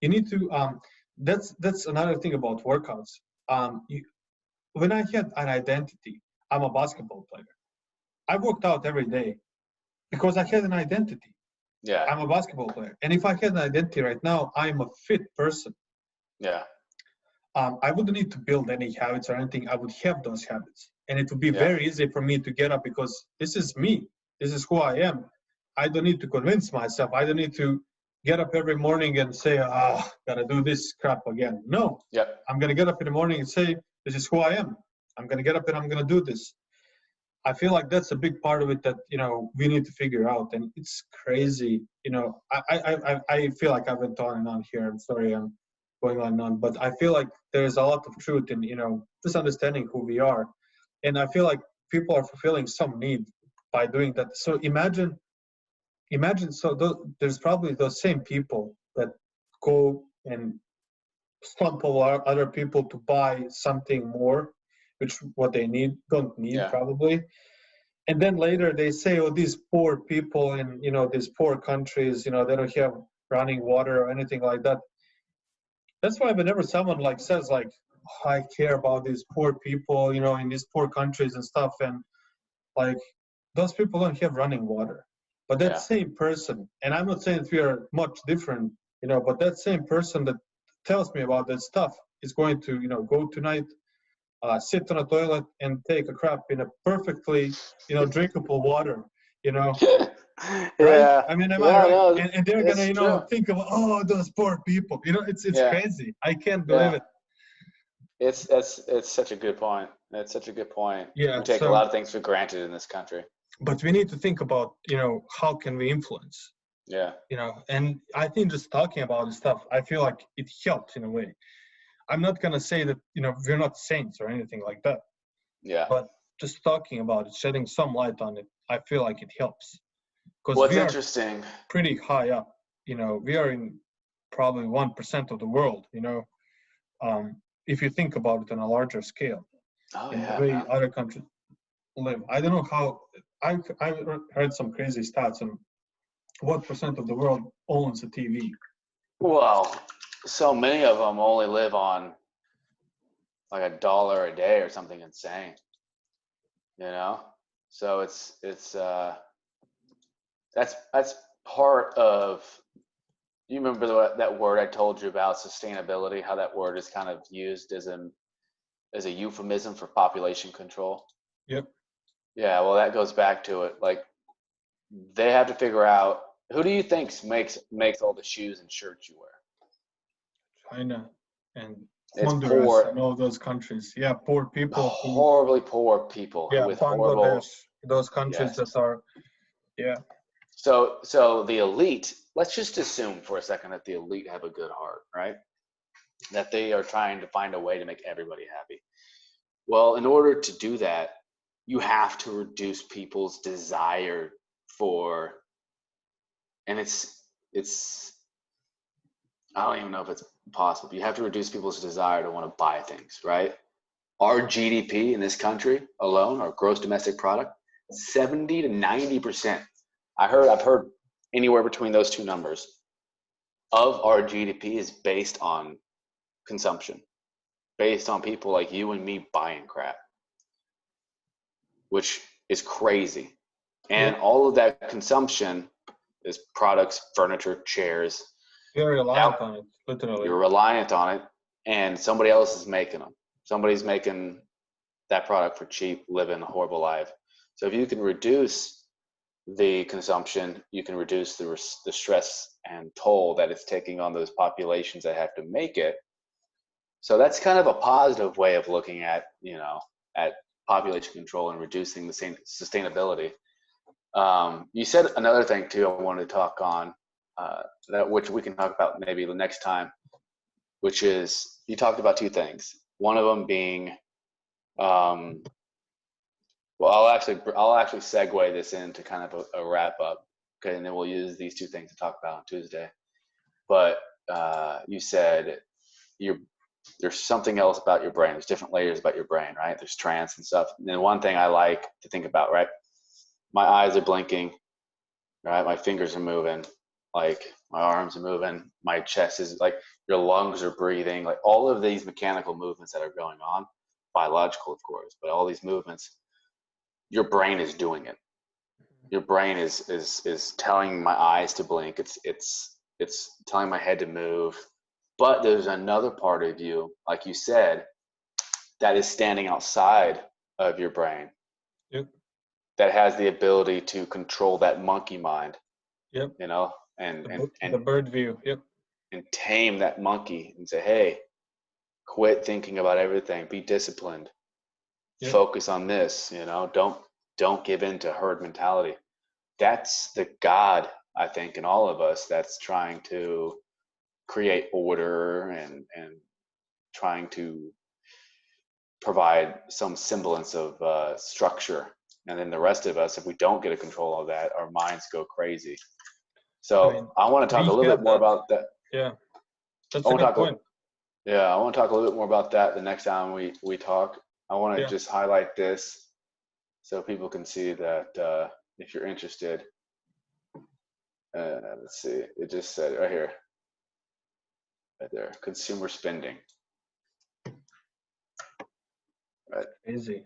You need to. That's another thing about workouts. When I had an identity, I'm a basketball player. I worked out every day because I had an identity. Yeah. I'm a basketball player. And if I had an identity right now, I'm a fit person. Yeah. I wouldn't need to build any habits or anything. I would have those habits. And it would be very easy for me to get up, because this is me. This is who I am. I don't need to convince myself. I don't need to get up every morning and say, gotta do this crap again. No. I'm going to get up in the morning and say, this is who I am. I'm going to get up and I'm going to do this. I feel like that's a big part of it that, we need to figure out. And it's crazy. I feel like I went on and on here. I'm sorry I'm going on and on. But I feel like there's a lot of truth in, just understanding who we are. And I feel like people are fulfilling some need by doing that. So imagine, there's probably those same people that go and stumble other people to buy something more, which what they don't need probably. And then later they say, oh, these poor people in, these poor countries, they don't have running water or anything like that. That's why whenever someone says I care about these poor people, in these poor countries and stuff, and those people don't have running water. But that same person, and I'm not saying that we are much different, but that same person that tells me about that stuff is going to, go tonight, sit on a toilet and take a crap in a perfectly, drinkable water, right? I mean, am I right? No, and they're gonna, think of, oh, those poor people. It's crazy. I can't believe it. It's such a good point. That's such a good point. Yeah, we take a lot of things for granted in this country. But we need to think about, how can we influence? Yeah. And I think just talking about this stuff, I feel like it helps in a way. I'm not gonna say that, we're not saints or anything like that. Yeah. But just talking about it, shedding some light on it, I feel like it helps. Because What's we are interesting? pretty high up. We are in probably 1% of the world, if you think about it on a larger scale, Oh in the yeah, way man. other countries live. I don't know how, I've heard some crazy stats on what percent of the world owns a TV. Well, so many of them only live on like $1 a day or something insane, So that's part of. You remember that word I told you about, sustainability? How that word is kind of used as a euphemism for population control. Yep. Yeah, well, that goes back to it. Like, they have to figure out, who do you think makes all the shoes and shirts you wear? China and It's Honduras poor, and all those countries. Yeah, poor people who, horribly poor people yeah, with horrible. Bangladesh, those countries Yes. that are, yeah. So the elite, let's just assume for a second that the elite have a good heart, right? That they are trying to find a way to make everybody happy. Well, in order to do that, you have to reduce people's desire for, and it's I don't even know if it's possible, but you have to reduce people's desire to want to buy things, right? Our GDP in this country alone, our gross domestic product, 70 to 90%. I've heard anywhere between those two numbers of our GDP is based on consumption, based on people like you and me buying crap, which is crazy. And Yep. all of that consumption is products, furniture, chairs. You're reliant on it, literally. You're reliant on it, and somebody else is making them. Somebody's making that product for cheap, living a horrible life. So if you can reduce the consumption, you can reduce the stress and toll that it's taking on those populations that have to make it. So that's kind of a positive way of looking at, at population control and reducing the sustainability. You said another thing too I wanted to talk on, that which we can talk about maybe the next time, which is, you talked about two things. One of them being, well, I'll actually segue this into kind of a wrap up, okay, and then we'll use these two things to talk about on Tuesday. But you said there's something else about your brain. There's different layers about your brain, right? There's trance and stuff. And then one thing I like to think about, right? My eyes are blinking, right? My fingers are moving, like my arms are moving, my chest is like, your lungs are breathing, like all of these mechanical movements that are going on, biological, of course, but all these movements, your brain is doing it. Your brain is telling my eyes to blink. It's telling my head to move. But there's another part of you, like you said, that is standing outside of your brain. Yep. That has the ability to control that monkey mind. Yep. And the bird view. Yep. And tame that monkey and say, hey, quit thinking about everything. Be disciplined. Yep. Focus on this. Don't give in to herd mentality. That's the God, I think, in all of us that's trying to create order and trying to provide some semblance of structure. And then the rest of us, if we don't get a control of that, our minds go crazy. So I want to talk a little bit more about that. Yeah, that's a good point. I want to talk a little bit more about that the next time we talk. I want to just highlight this so people can see that if you're interested. Let's see, it just said right here, right there, consumer spending. Right. Easy.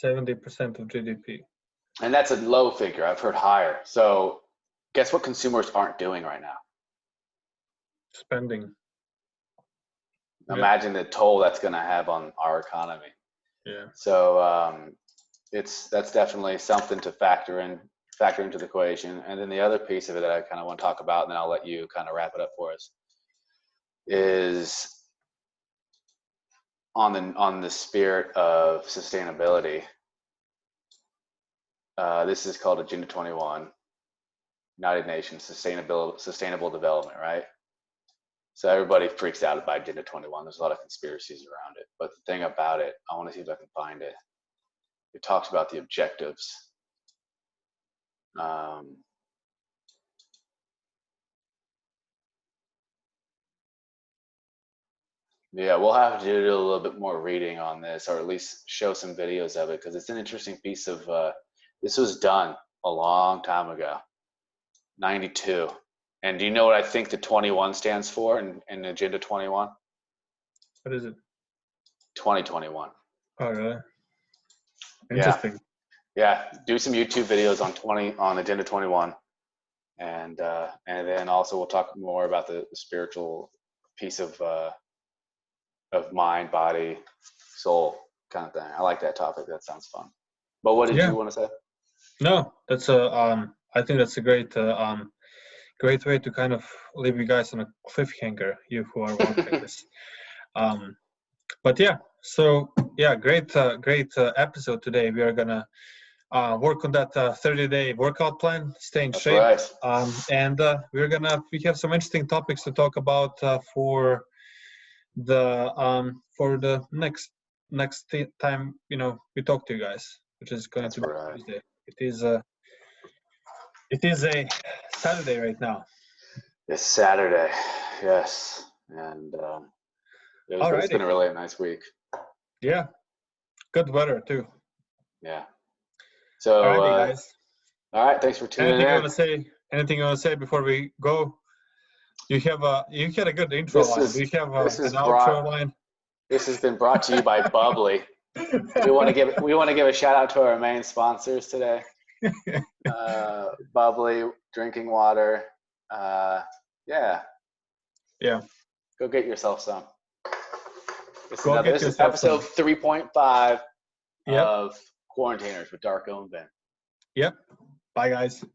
70% of GDP. And that's a low figure. I've heard higher. So guess what consumers aren't doing right now? Spending. Imagine the toll that's going to have on our economy. Yeah. So that's definitely something to factor into the equation. And then the other piece of it that I kind of want to talk about, and then I'll let you kind of wrap it up for us, is on the spirit of sustainability. This is called Agenda 21, United Nations Sustainable Development, right? So everybody freaks out about Agenda 21. There's a lot of conspiracies around it. But the thing about it, I want to see if I can find it. it talks about the objectives. Yeah, we'll have to do a little bit more reading on this, or at least show some videos of it, because it's an interesting piece of, this was done a long time ago, 92. And do you know what I think the 21 stands for in Agenda 21? What is it? 2021. Oh, really? Interesting. Yeah, do some YouTube videos on Agenda 21, and then also we'll talk more about the spiritual piece of mind, body, soul kind of thing. I like that topic. That sounds fun. But what did you want to say? No, that's I think that's a great great way to kind of leave you guys on a cliffhanger, you who are watching this. But yeah, so yeah, great episode today. We are gonna work on that 30-day workout plan, stay in shape. Right. And we have some interesting topics to talk about for the next time we talk to you guys, which is going to be Tuesday. It is a Saturday right now. It's Saturday, yes, and it's been a really nice week. Yeah, good weather too. Yeah. So, alrighty, guys. All right, thanks for tuning in. Anything you want to say before we go? You had a good intro line. Do you have an outro line? This has been brought to you by Bubbly. We want to give a shout out to our main sponsors today. Bubbly drinking water. Yeah. Go get yourself some. This is episode 3.5 of Quarantiners with Darko and Ben. Yep. Bye, guys.